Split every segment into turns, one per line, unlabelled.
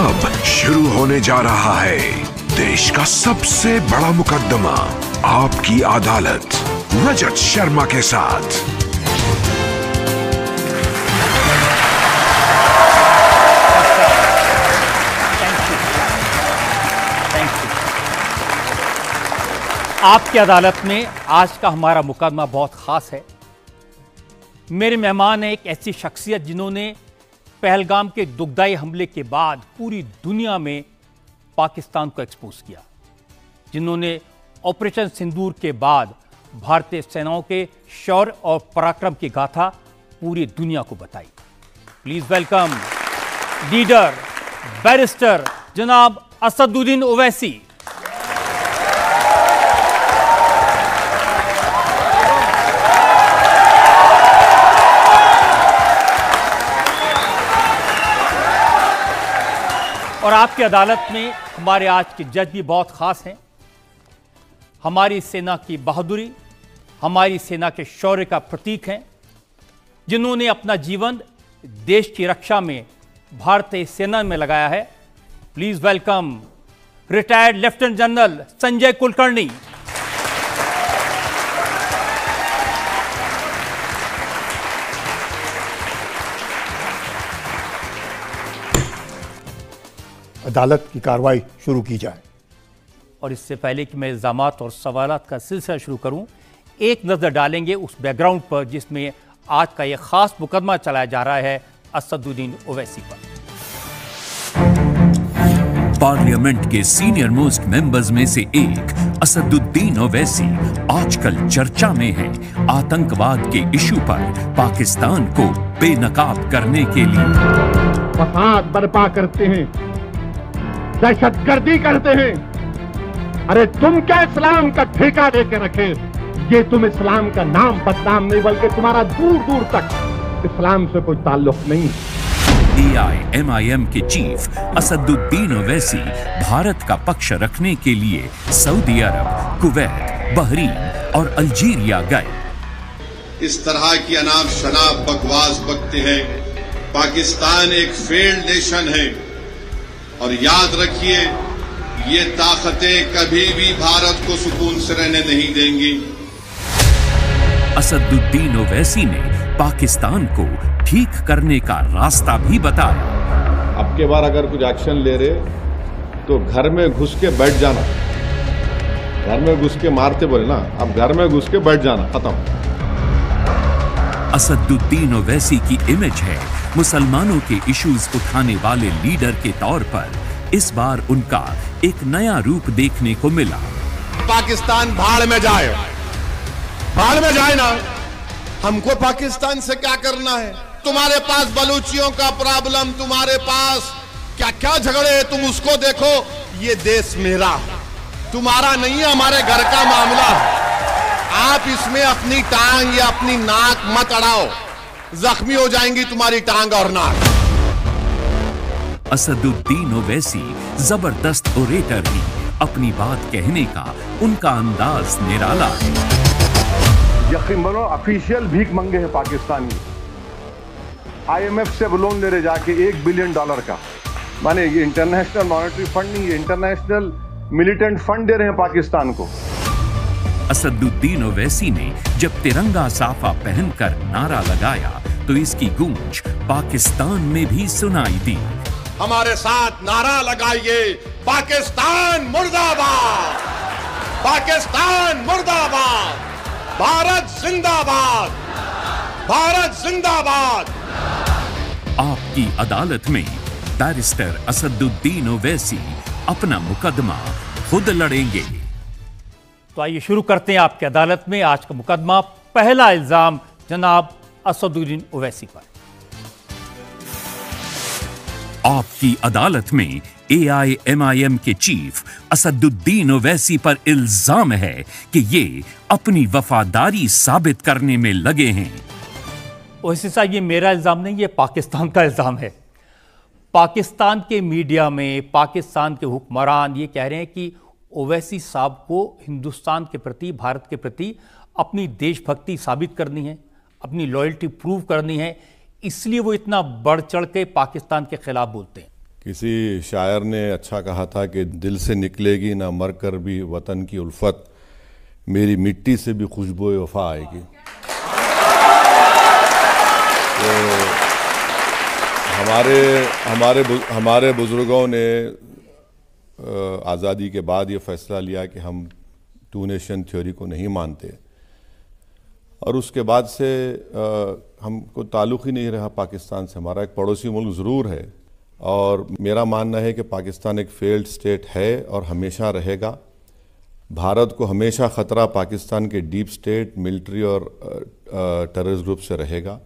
अब शुरू होने जा रहा है देश का सबसे बड़ा मुकदमा, आपकी अदालत, रजत शर्मा के साथ।
आपकी अदालत में आज का हमारा मुकदमा बहुत खास है। मेरे मेहमान हैं एक ऐसी शख्सियत जिन्होंने पहलगाम के दुखदाई हमले के बाद पूरी दुनिया में पाकिस्तान को एक्सपोज किया, जिन्होंने ऑपरेशन सिंदूर के बाद भारतीय सेनाओं के शौर्य और पराक्रम की गाथा पूरी दुनिया को बताई। प्लीज वेलकम लीडर बैरिस्टर जनाब असदुद्दीन ओवैसी। और आपकी अदालत में हमारे आज के जज भी बहुत खास हैं। हमारी सेना की बहादुरी, हमारी सेना के शौर्य का प्रतीक हैं, जिन्होंने अपना जीवन देश की रक्षा में भारतीय सेना में लगाया है। Please welcome retired lieutenant general Sanjay Kulkarni.
अदालत की कार्रवाई शुरू की जाए।
और इससे पहले कि मैं इल्ज़ामात और सवालात का सिलसिला शुरू करूं, एक नज़र डालेंगे उस बैकग्राउंड पर जिसमें आज का यह खास मुकदमा चलाया जा रहा है असदुद्दीन ओवैसी पर।
पार्लियामेंट के सीनियर मोस्ट मेंबर्स में से एक असदुद्दीन ओवैसी आजकल चर्चा में है आतंकवाद के इशू पर पाकिस्तान को बेनकाब करने के लिए।
फसाद बर्पा करते हैं, दहशतगर्दी करते हैं। अरे तुम क्या इस्लाम का ठेका लेके रखे? ये तुम इस्लाम का नाम बदनाम नहीं, बल्कि तुम्हारा दूर दूर तक इस्लाम से कोई ताल्लुक नहीं।
AIMIM के चीफ असदुद्दीन ओवैसी भारत का पक्ष रखने के लिए सऊदी अरब, कुवैत, बहरीन और अल्जीरिया गए।
इस तरह की अनाप शनाप बकवास बकते हैं। पाकिस्तान एक फेल्ड नेशन है और याद रखिए, ये ताकतें कभी भी भारत को सुकून से रहने नहीं देंगी।
असदुद्दीन ओवैसी ने पाकिस्तान को ठीक करने का रास्ता भी बताया।
अब के बार अगर कुछ एक्शन ले रहे तो घर में घुस के बैठ जाना। घर में घुस के मारते बोले ना, अब घर में घुस के बैठ जाना, खत्म।
असदुद्दीन ओवैसी की इमेज है मुसलमानों के इश्यूज उठाने वाले लीडर के तौर पर। इस बार उनका एक नया रूप देखने को मिला।
पाकिस्तान भाड़ में जाए, भाड़ में जाए ना, हमको पाकिस्तान से क्या करना है? तुम्हारे पास बलूचियों का प्रॉब्लम, तुम्हारे पास क्या क्या झगड़े, तुम उसको देखो। ये देश मेरा, तुम्हारा नहीं है, हमारे घर का मामला है। आप इसमें अपनी टांग या अपनी नाक मत अड़ाओ, जख्मी हो जाएंगी तुम्हारी टांग और नाक।
असदुद्दीन ओवैसी जबरदस्त ओरेटर ही, अपनी बात कहने का उनका अंदाज निराला है।
यकीन बनो, ऑफिशियल भीख मंगे हैं पाकिस्तानी। IMF से लोन ले रहे जाके $1 बिलियन का, माने ये इंटरनेशनल मॉनेटरी फंड नहीं, ये इंटरनेशनल मिलिटेंट फंड दे रहे हैं पाकिस्तान को।
असदुद्दीन ओवैसी ने जब तिरंगा साफा पहनकर नारा लगाया तो इसकी गूंज पाकिस्तान में भी सुनाई दी।
हमारे साथ नारा लगाइए, पाकिस्तान मुर्दाबाद, पाकिस्तान मुर्दाबाद, भारत जिंदाबाद, भारत जिंदाबाद।
आपकी अदालत में बैरिस्टर असदुद्दीन ओवैसी अपना मुकदमा खुद लड़ेंगे।
तो आइए शुरू करते हैं आपकी अदालत में आज का मुकदमा। पहला इल्जाम जनाब असदुद्दीन ओवैसी पर।
आपकी अदालत में AIMIM के चीफ असदुद्दीन ओवैसी पर इल्जाम है कि ये अपनी वफादारी साबित करने में लगे हैं।
ओवैसी साहब, ये मेरा इल्जाम नहीं, ये पाकिस्तान का इल्जाम है। पाकिस्तान के मीडिया में पाकिस्तान के हुक्मरान ये कह रहे हैं कि ओवैसी साहब को हिंदुस्तान के प्रति, भारत के प्रति अपनी देशभक्ति साबित करनी है, अपनी लॉयल्टी प्रूव करनी है, इसलिए वो इतना बढ़ चढ़ के पाकिस्तान के खिलाफ बोलते हैं।
किसी शायर ने अच्छा कहा था कि दिल से निकलेगी ना मर कर भी वतन की उल्फत, मेरी मिट्टी से भी खुशबू वफा आएगी। तो हमारे बुजुर्गों ने आज़ादी के बाद ये फैसला लिया कि हम टू नेशन थ्योरी को नहीं मानते, और उसके बाद से हमको ताल्लुक़ ही नहीं रहा पाकिस्तान से। हमारा एक पड़ोसी मुल्क ज़रूर है, और मेरा मानना है कि पाकिस्तान एक फेल्ड स्टेट है और हमेशा रहेगा। भारत को हमेशा ख़तरा पाकिस्तान के डीप स्टेट, मिलिट्री और टेररिस्ट ग्रुप से रहेगा,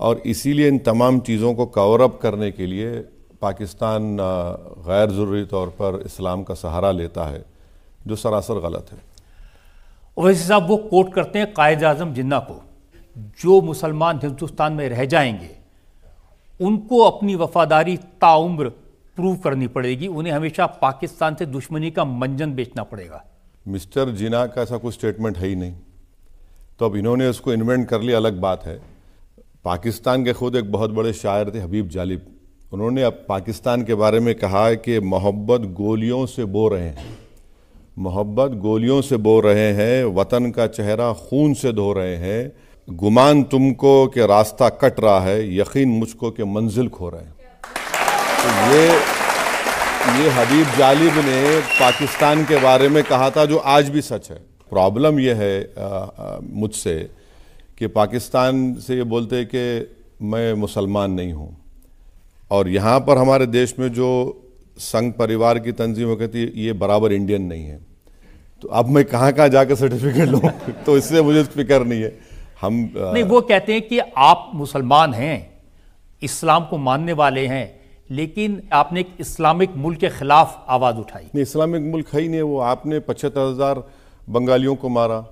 और इसीलिए इन तमाम चीज़ों को कवर अप करने के लिए पाकिस्तान गैर ज़रूरी तौर पर इस्लाम का सहारा लेता है, जो सरासर गलत है।
ओवैसी साहब वो कोट करते हैं कायद आज़म जिन्ना को, जो मुसलमान हिंदुस्तान में रह जाएंगे उनको अपनी वफादारी ताउम्र प्रूव करनी पड़ेगी, उन्हें हमेशा पाकिस्तान से दुश्मनी का मंजन बेचना पड़ेगा।
मिस्टर जिन्ना का ऐसा कोई स्टेटमेंट है ही नहीं, तो अब इन्होंने उसको इन्वेंट कर लिया, अलग बात है। पाकिस्तान के खुद एक बहुत बड़े शायर थे हबीब जालिब, उन्होंने अब पाकिस्तान के बारे में कहा है कि मोहब्बत गोलियों से बो रहे हैं, मोहब्बत गोलियों से बो रहे हैं, वतन का चेहरा खून से धो रहे हैं, गुमान तुमको कि रास्ता कट रहा है, यकीन मुझको कि मंजिल खो रहे हैं। तो ये हबीब जालिब ने पाकिस्तान के बारे में कहा था, जो आज भी सच है। प्रॉब्लम ये है मुझसे कि पाकिस्तान से ये बोलते हैं कि मैं मुसलमान नहीं हूँ, और यहाँ पर हमारे देश में जो संघ परिवार की तंजीम कहती है ये बराबर इंडियन नहीं है। तो अब मैं कहाँ जाकर सर्टिफिकेट लूँ तो इससे मुझे फिक्र नहीं है। हम
नहीं, वो कहते हैं कि आप मुसलमान हैं, इस्लाम को मानने वाले हैं, लेकिन आपने एक इस्लामिक मुल्क के खिलाफ आवाज़ उठाई।
नहीं, इस्लामिक मुल्क है ही नहीं वो। आपने 75,000 बंगालियों को मारा,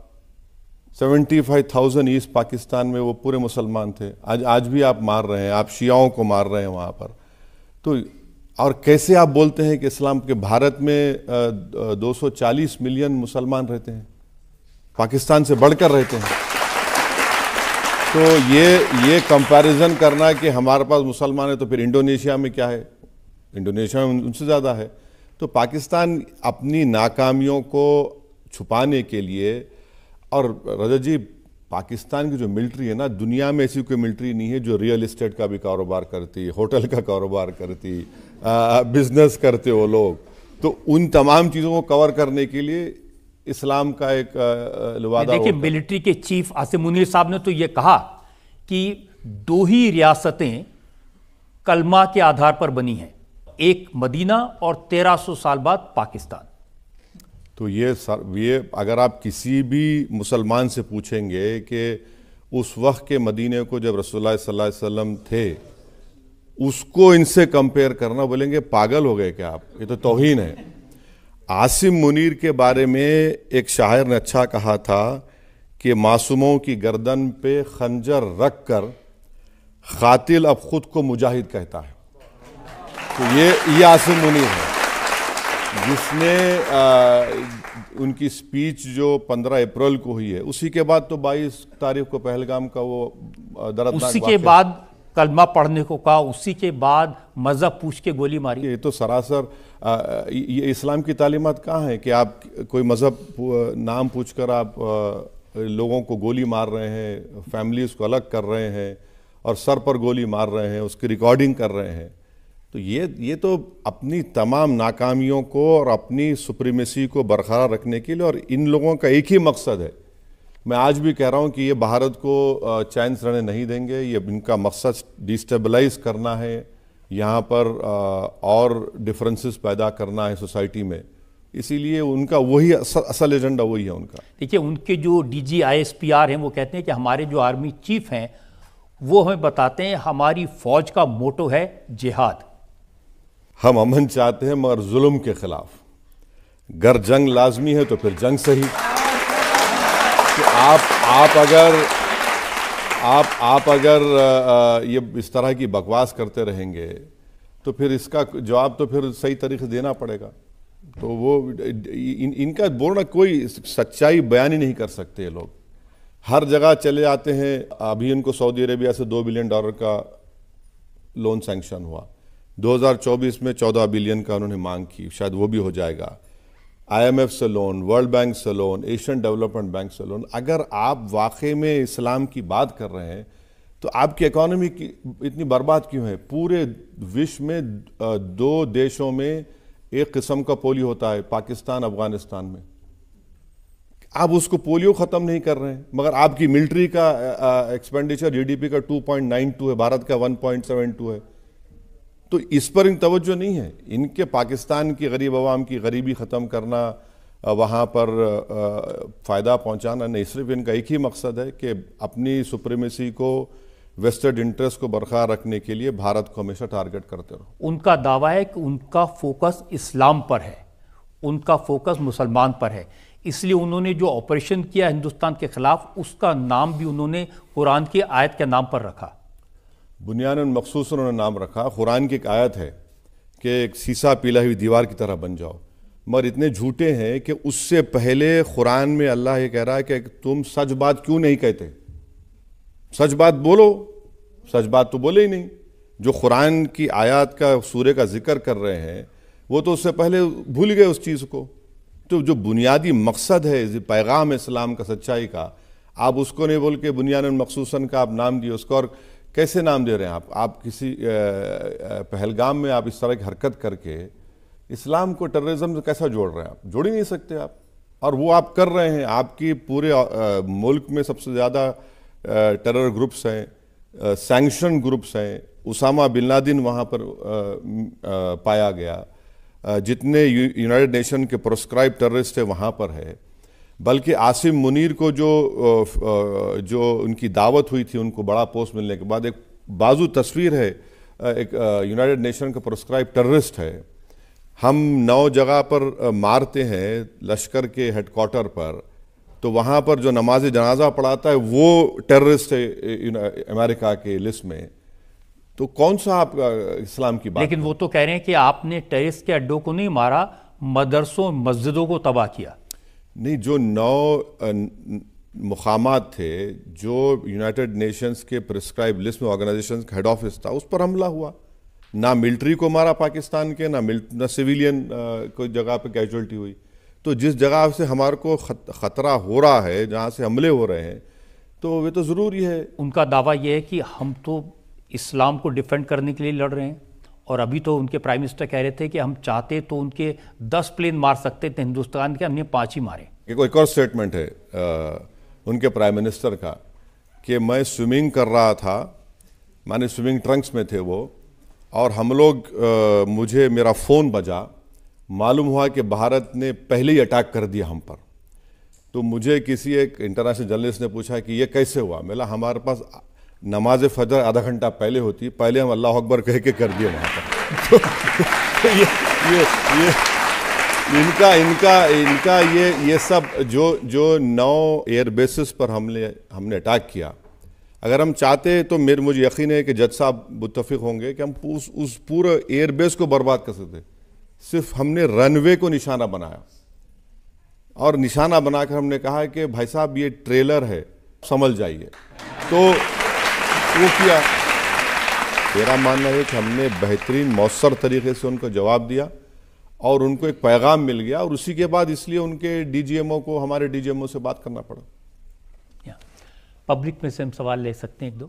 75,000 ईस्ट पाकिस्तान में वो पूरे मुसलमान थे, आज भी आप मार रहे हैं, आप शियाओं को मार रहे हैं वहाँ पर। तो और कैसे आप बोलते हैं कि इस्लाम के भारत में 240 मिलियन मुसलमान रहते हैं, पाकिस्तान से बढ़कर रहते हैं। तो ये कंपैरिजन करना कि हमारे पास मुसलमान है तो फिर इंडोनेशिया में क्या है, इंडोनेशिया में उनसे ज़्यादा है। तो पाकिस्तान अपनी नाकामियों को छुपाने के लिए, और रजत जी पाकिस्तान की जो मिलिट्री है ना, दुनिया में ऐसी कोई मिलिट्री नहीं है जो रियल एस्टेट का भी कारोबार करती, होटल का कारोबार करती, बिजनेस करते वो लोग। तो उन तमाम चीज़ों को कवर करने के लिए इस्लाम का एक लवादा।
देखिए, मिलिट्री के चीफ आसिम मुनीर साहब ने तो ये कहा कि 2 ही रियासतें कलमा के आधार पर बनी हैं, एक मदीना और 1300 साल बाद पाकिस्तान।
तो ये अगर आप किसी भी मुसलमान से पूछेंगे कि उस वक्त के मदीने को जब रसूलुल्लाह सल्लल्लाहु अलैहि वसल्लम थे, उसको इनसे कंपेयर करना, बोलेंगे पागल हो गए क्या आप, ये तो तौहीन है। आसिम मुनीर के बारे में एक शायर ने अच्छा कहा था कि मासूमों की गर्दन पे खंजर रख कर कातिल अब खुद को मुजाहिद कहता है। तो ये आसिम मुनीर है, जिसने उनकी स्पीच जो 15 अप्रैल को हुई है, उसी के बाद तो 22 तारीख को पहलगाम का वो दर्दनाक,
उसी के बाद कलमा पढ़ने को कहा, उसी के बाद मजहब पूछ के गोली मारी।
ये तो सरासर ये इस्लाम की तालीमात कहाँ है कि आप कोई मजहब नाम पूछकर आप लोगों को गोली मार रहे हैं, फैमिलीज को अलग कर रहे हैं, और सर पर गोली मार रहे हैं, उसकी रिकॉर्डिंग कर रहे हैं। तो ये तो अपनी तमाम नाकामियों को और अपनी सुप्रीमेसी को बरकरार रखने के लिए, और इन लोगों का एक ही मकसद है। मैं आज भी कह रहा हूं कि ये भारत को चैन से रहने नहीं देंगे। ये इनका मकसद डिस्टेबलाइज करना है, यहाँ पर और डिफरेंसेस पैदा करना है सोसाइटी में। इसीलिए उनका वही असल एजेंडा वही है उनका।
देखिए, उनके जो DG ISPR हैं वो कहते हैं कि हमारे जो आर्मी चीफ हैं वो हमें बताते हैं हमारी फौज का मोटो है जिहाद।
हम अमन चाहते हैं मगर जुल्म के खिलाफ। गर जंग लाजमी है तो फिर जंग सही। कि आप अगर ये इस तरह की बकवास करते रहेंगे तो फिर इसका जवाब तो फिर सही तरीके से देना पड़ेगा। तो वो इनका बोलना कोई सच्चाई बयान ही नहीं कर सकते ये लोग। हर जगह चले जाते हैं। अभी इनको सऊदी अरेबिया से $2 बिलियन का लोन सैंक्शन हुआ। 2024 में 14 बिलियन का उन्होंने मांग की, शायद वो भी हो जाएगा। IMF से लोन, वर्ल्ड बैंक से लोन, एशियन डेवलपमेंट बैंक से लोन। अगर आप वाकई में इस्लाम की बात कर रहे हैं तो आपकी इकोनॉमी की इतनी बर्बाद क्यों है? पूरे विश्व में 2 देशों में एक किस्म का पोलियो होता है, पाकिस्तान, अफगानिस्तान में। आप उसको पोलियो ख़त्म नहीं कर रहे हैं, मगर आपकी मिलिट्री का एक्सपेंडिचर GDP का 2.92 है, भारत का 1.72 है। तो इस पर इन तवज्जो नहीं है। इनके पाकिस्तान की गरीब आवाम की गरीबी ख़त्म करना, वहाँ पर फ़ायदा पहुँचाना नहीं, सिर्फ इनका एक ही मकसद है कि अपनी सुप्रीमेसी को, वेस्टेड इंटरेस्ट को बरकरार रखने के लिए भारत को हमेशा टारगेट करते रहो।
उनका दावा है कि उनका फोकस इस्लाम पर है, उनका फोकस मुसलमान पर है, इसलिए उन्होंने जो ऑपरेशन किया हिंदुस्तान के खिलाफ उसका नाम भी उन्होंने कुरान की आयत के नाम पर रखा।
बुनियादन मखसूस उन्होंने नाम रखा। कुरान की एक आयत है कि एक शीशा पीला हुई दीवार की तरह बन जाओ, मगर इतने झूठे हैं कि उससे पहले कुरान में अल्लाह ये कह रहा है कि तुम सच बात क्यों नहीं कहते? सच बात बोलो। सच बात तो बोले ही नहीं। जो कुरान की आयत का, सूरे का जिक्र कर रहे हैं, वो तो उससे पहले भूल गए उस चीज़ को। तो जो बुनियादी मकसद है पैगाम इस्लाम का, सच्चाई का, आप उसको नहीं बोल के बुनियादन मखसूसन का आप नाम दिए उसको। और कैसे नाम दे रहे हैं आप किसी पहलगाम में आप इस तरह की हरकत करके इस्लाम को टेररिज्म से कैसा जोड़ रहे हैं? आप जोड़ ही नहीं सकते आप। और वो आप कर रहे हैं। आपकी पूरे मुल्क में सबसे ज़्यादा टेरर ग्रुप्स हैं, सैंक्शन ग्रुप्स हैं। उसामा बिन लादेन वहाँ पर पाया गया। जितने यूनाइटेड नेशन के प्रोस्क्राइब टेररिस्ट है वहाँ पर है। बल्कि आसिम मुनीर को जो उनकी दावत हुई थी, उनको बड़ा पोस्ट मिलने के बाद, एक बाजू तस्वीर है, एक यूनाइटेड नेशन का प्रोस्क्राइब टेररिस्ट है। हम 9 जगह पर मारते हैं लश्कर के हेडक्वार्टर पर, तो वहाँ पर जो नमाज जनाजा पढ़ाता है वो टेररिस्ट है अमेरिका के लिस्ट में। तो कौन सा आप इस्लाम की बात?
लेकिन वो तो कह रहे हैं कि आपने टेररिस्ट के अड्डों को नहीं मारा, मदरसों मस्जिदों को तबाह किया।
नहीं, जो 9 मुकामात थे जो यूनाइटेड नेशंस के प्रिस्क्राइब लिस्ट में ऑर्गेनाइजेशन का हेड ऑफिस था, उस पर हमला हुआ। ना मिलिट्री को मारा पाकिस्तान के, ना सिविलियन कोई जगह पे कैजुअल्टी हुई। तो जिस जगह से हमारे को ख़तरा हो रहा है, जहाँ से हमले हो रहे हैं, तो वे तो ज़रूरी है।
उनका दावा यह है कि हम तो इस्लाम को डिफेंड करने के लिए लड़ रहे हैं। और अभी तो उनके प्राइम मिनिस्टर कह रहे थे कि हम चाहते तो उनके 10 प्लेन मार सकते थे हिंदुस्तान के, हमने 5 ही मारे।
एक और स्टेटमेंट है उनके प्राइम मिनिस्टर का कि मैं स्विमिंग कर रहा था, माने स्विमिंग ट्रंक्स में थे वो, और हम लोग मेरा फ़ोन बजा, मालूम हुआ कि भारत ने पहले ही अटैक कर दिया हम पर। तो मुझे किसी एक इंटरनेशनल जर्नलिस्ट ने पूछा कि ये कैसे हुआ? मेरा हमारे पास नमाज फजर आधा घंटा पहले होती, पहले हम अल्लाह अकबर कह के कर दिए वहाँ पर। तो ये सब जो 9 एयर बेसिस पर हमने अटैक किया, अगर हम चाहते तो मुझे यकीन है कि जज साहब मुत्तफिक होंगे कि हम उस पूरे एयर बेस को बर्बाद कर सकते। सिर्फ हमने रनवे को निशाना बनाया, और निशाना बनाकर हमने कहा कि भाई साहब ये ट्रेलर है, समझ जाइए। तो वो किया। मेरा मानना है कि हमने बेहतरीन मौसर तरीके से उनको जवाब दिया और उनको एक पैगाम मिल गया, और उसी के बाद इसलिए उनके DGMO को हमारे DGMO से बात करना पड़ा।
पब्लिक में से हम सवाल ले सकते हैं 1-2।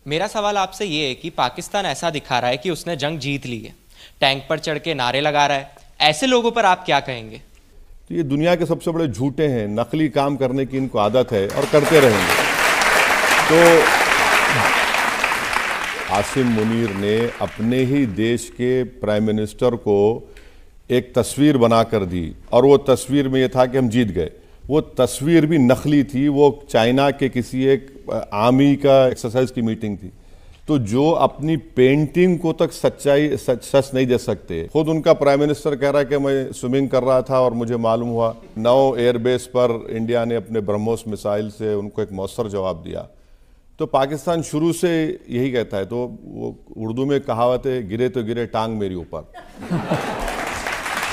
मेरा सवाल आपसे ये है कि पाकिस्तान ऐसा दिखा रहा है कि उसने जंग जीत ली है, टैंक पर चढ़ के नारे लगा रहा है, ऐसे लोगों पर आप क्या कहेंगे?
तो ये दुनिया के सबसे बड़े झूठे हैं, नकली काम करने की इनको आदत है और करते रहेंगे। तो आसिम मुनीर ने अपने ही देश के प्राइम मिनिस्टर को एक तस्वीर बनाकर दी, और वो तस्वीर में ये था कि हम जीत गए। वो तस्वीर भी नकली थी, वो चाइना के किसी एक आर्मी का एक्सरसाइज की मीटिंग थी। तो जो अपनी पेंटिंग को तक सच नहीं दे सकते, खुद उनका प्राइम मिनिस्टर कह रहा है कि मैं स्विमिंग कर रहा था और मुझे मालूम हुआ। 9 एयरबेस पर इंडिया ने अपने ब्रह्मोस मिसाइल से उनको एक मौसर जवाब दिया। तो पाकिस्तान शुरू से यही कहता है, तो वो उर्दू में कहावत है, गिरे तो गिरे टांग मेरी ऊपर।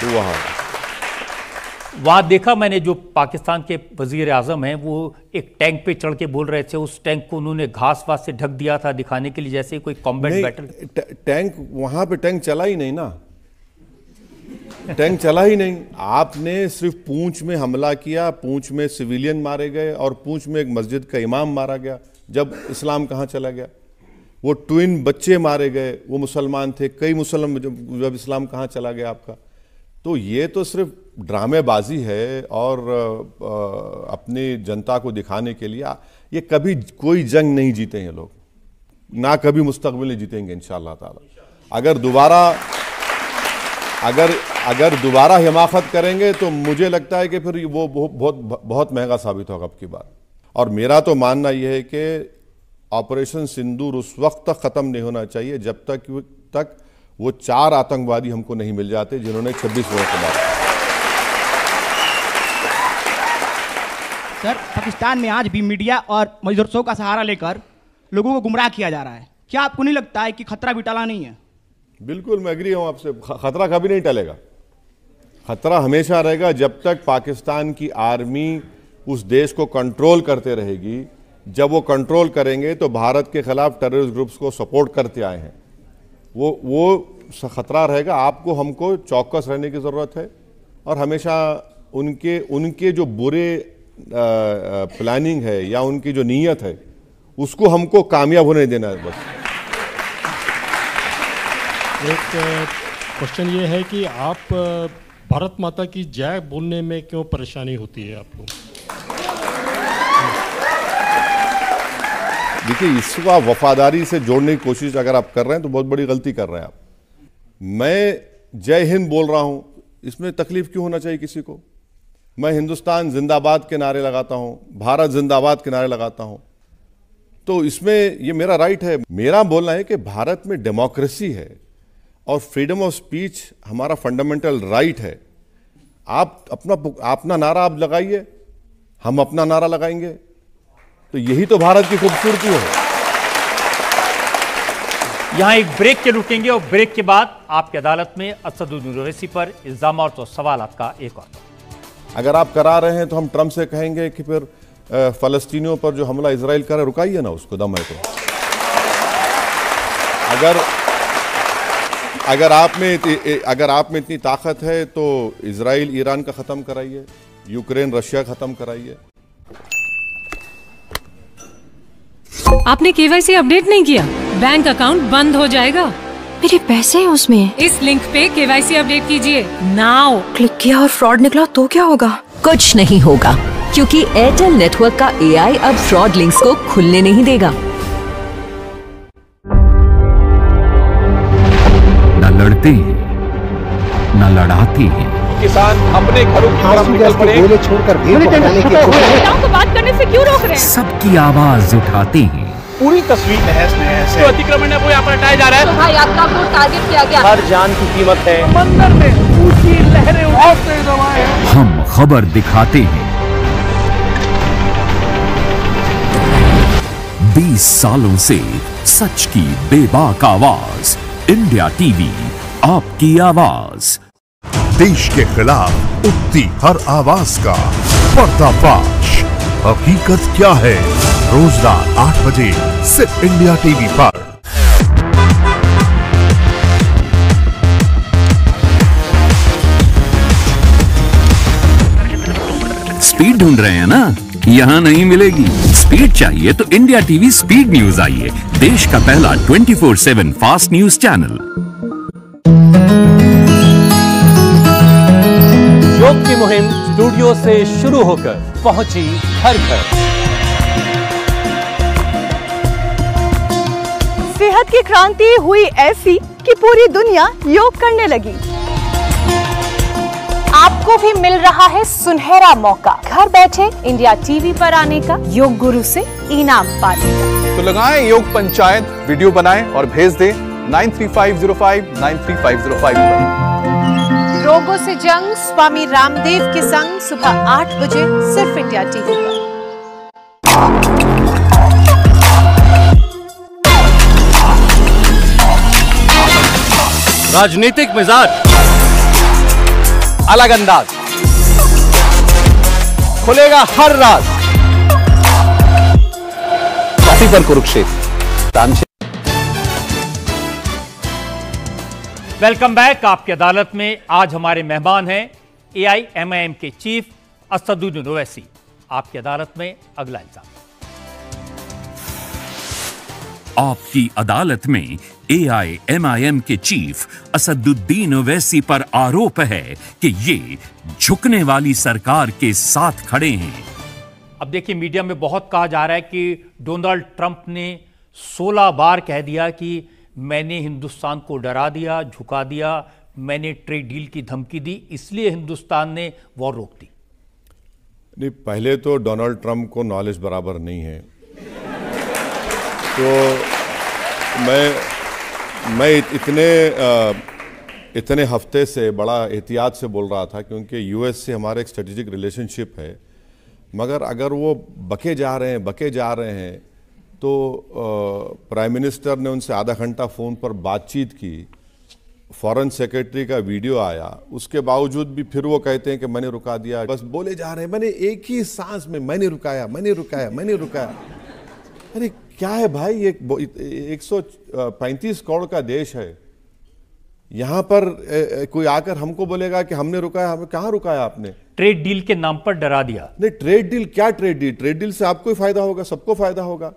तो वहाँ
वहाँ देखा मैंने, जो पाकिस्तान के वजीर आज़म हैं वो एक टैंक पे चढ़ के बोल रहे थे, उस टैंक को उन्होंने घास वास से ढक दिया था, दिखाने के लिए जैसे कोई कॉम्बैट बैटल।
टैंक वहाँ पे टैंक चला ही नहीं ना, टैंक चला ही नहीं। आपने सिर्फ पूंछ में हमला किया, पूंछ में सिविलियन मारे गए और पूंछ में एक मस्जिद का इमाम मारा गया। जब इस्लाम कहाँ चला गया? वो ट्विन बच्चे मारे गए, वो मुसलमान थे, कई मुसलमान, जब इस्लाम कहाँ चला गया आपका? तो ये तो सिर्फ ड्रामेबाजी है और अपनी जनता को दिखाने के लिए। ये कभी कोई जंग नहीं जीते ये लोग, ना कभी मुस्तकबिल में जीतेंगे इंशाअल्लाह ताला। अगर दोबारा हिमाकत करेंगे तो मुझे लगता है कि फिर वो बहुत महंगा साबित होगा अब की बार। और मेरा तो मानना यह है कि ऑपरेशन सिंदूर उस वक्त तक ख़त्म नहीं होना चाहिए जब तक वो 4 आतंकवादी हमको नहीं मिल जाते जिन्होंने 26 लोगों को मारा।
सर, पाकिस्तान में आज भी मीडिया और मदरसों का सहारा लेकर लोगों को गुमराह किया जा रहा है। क्या आपको नहीं लगता है कि खतरा भी टला नहीं है?
बिल्कुल, मैं एग्री हूं आपसे। खतरा कभी नहीं टलेगा, खतरा हमेशा रहेगा जब तक पाकिस्तान की आर्मी उस देश को कंट्रोल करते रहेगी। जब वो कंट्रोल करेंगे तो भारत के खिलाफ टेररिस्ट ग्रुप्स को सपोर्ट करते आए हैं, वो खतरा रहेगा। आपको हमको चौकस रहने की ज़रूरत है और हमेशा उनके जो बुरे प्लानिंग है या उनकी जो नीयत है उसको हमको कामयाब होने देना है बस।
एक क्वेश्चन ये है कि आप भारत माता की जय बोलने में क्यों परेशानी होती है आपको?
देखिए, इसको आप वफादारी से जोड़ने की कोशिश अगर आप कर रहे हैं तो बहुत बड़ी गलती कर रहे हैं आप। मैं जय हिंद बोल रहा हूं, इसमें तकलीफ क्यों होना चाहिए किसी को? मैं हिंदुस्तान जिंदाबाद के नारे लगाता हूं, भारत जिंदाबाद के नारे लगाता हूं, तो इसमें ये मेरा राइट है। मेरा बोलना है कि भारत में डेमोक्रेसी है और फ्रीडम ऑफ स्पीच हमारा फंडामेंटल राइट है। आप अपना नारा आप लगाइए, हम अपना नारा लगाएंगे, तो यही तो भारत की खूबसूरती है।
यहां एक ब्रेक के रुकेंगे और ब्रेक के बाद आपकी अदालत में असदुद्दीन ओवैसी पर इल्जामात और सवालात का एक और।
अगर आप करा रहे हैं तो हम ट्रंप से कहेंगे कि फिर फलस्तीनियों पर जो हमला इजराइल करे रुकाइए ना, उसको दम है तो। अगर आप में इतनी ताकत है तो इजराइल ईरान का खत्म कराइए, यूक्रेन रशिया खत्म कराइए।
आपने केवाईसी अपडेट नहीं किया, बैंक अकाउंट बंद हो जाएगा।
मेरे पैसे हैं उसमें।
इस लिंक पे केवाईसी अपडेट कीजिए नाउ।
क्लिक किया और फ्रॉड निकला तो क्या होगा?
कुछ नहीं होगा, क्योंकि एयरटेल नेटवर्क का AI अब फ्रॉड लिंक्स को खुलने नहीं देगा।
न लड़ते हैं, न लड़ाते हैं।
किसान अपने घरों की तरफ निकल पड़े,
गोले छोड़कर
महिलाओं को बात करने से क्यों रोक रहे हैं?
सबकी आवाज उठाते हैं।
पूरी तस्वीर तहस नहस है। अतिक्रमण है वो यहाँ पर हटाया जा रहा है।
शोभा यात्रा को टारगेट किया गया।
हर जान की कीमत है। समंदर में ऊंची लहरें उठते हुए
हम खबर दिखाते हैं। 20 सालों से सच की बेबाक आवाज, इंडिया टीवी, आपकी आवाज।
देश के खिलाफ उठती हर आवाज का पर्दाफाश, हकीकत क्या है? रोज रात 8 बजे सिर्फ इंडिया टीवी पर।
स्पीड ढूंढ रहे हैं ना? यहाँ नहीं मिलेगी। स्पीड चाहिए तो इंडिया टीवी स्पीड न्यूज आइए, देश का पहला 24/7 फास्ट न्यूज चैनल।
योग की मुहिम स्टूडियो से शुरू होकर पहुंची हर घर।
सेहत की क्रांति हुई ऐसी कि पूरी दुनिया योग करने लगी। आपको भी मिल रहा है सुनहरा मौका, घर बैठे इंडिया टीवी पर आने का, योग गुरु से इनाम पाने का।
तो लगाएं योग पंचायत, वीडियो बनाएं और भेज दें 9350593505 पर।
रोगों से जंग स्वामी रामदेव के संग सुबह 8 बजे सिर्फ इंडिया टीवी पर।
राजनीतिक मिजाज, अलग अंदाज,
खुलेगा हर राज। कॉपी पर कुरुक्षेत्र।
Welcome back. आपकी अदालत में आज हमारे मेहमान हैं AIMIM के चीफ असदुद्दीन ओवैसी। आपकी अदालत में अगला इल्जाम।
आपकी अदालत में AIMIM के चीफ असदुद्दीन ओवैसी पर आरोप है कि ये झुकने वाली सरकार के साथ खड़े हैं।
अब देखिए, मीडिया में बहुत कहा जा रहा है कि डोनाल्ड ट्रंप ने 16 बार कह दिया कि मैंने हिंदुस्तान को डरा दिया, झुका दिया, मैंने ट्रेड डील की धमकी दी, इसलिए हिंदुस्तान ने वॉर रोक दी।
नहीं, पहले तो डोनाल्ड ट्रंप को नॉलेज बराबर नहीं है। तो मैं इतने हफ्ते से बड़ा एहतियात से बोल रहा था, क्योंकि यूएस से हमारा एक स्ट्रेटेजिक रिलेशनशिप है। मगर अगर वो बके जा रहे हैं तो प्राइम मिनिस्टर ने उनसे आधा घंटा फ़ोन पर बातचीत की, फॉरेन सेक्रेटरी का वीडियो आया, उसके बावजूद भी फिर वो कहते हैं कि मैंने रुका दिया। बस बोले जा रहे हैं, मैंने एक ही सांस में मैंने रुकाया। अरे क्या है भाई, ये 135 करोड़ का देश है। यहाँ पर कोई आकर हमको बोलेगा कि हमने रुकाया, हमें कहाँ रुकाया आपने?
ट्रेड डील के नाम पर डरा दिया।
नहीं, ट्रेड डील क्या? ट्रेड डील से आपको ही फायदा होगा, सबको फायदा होगा।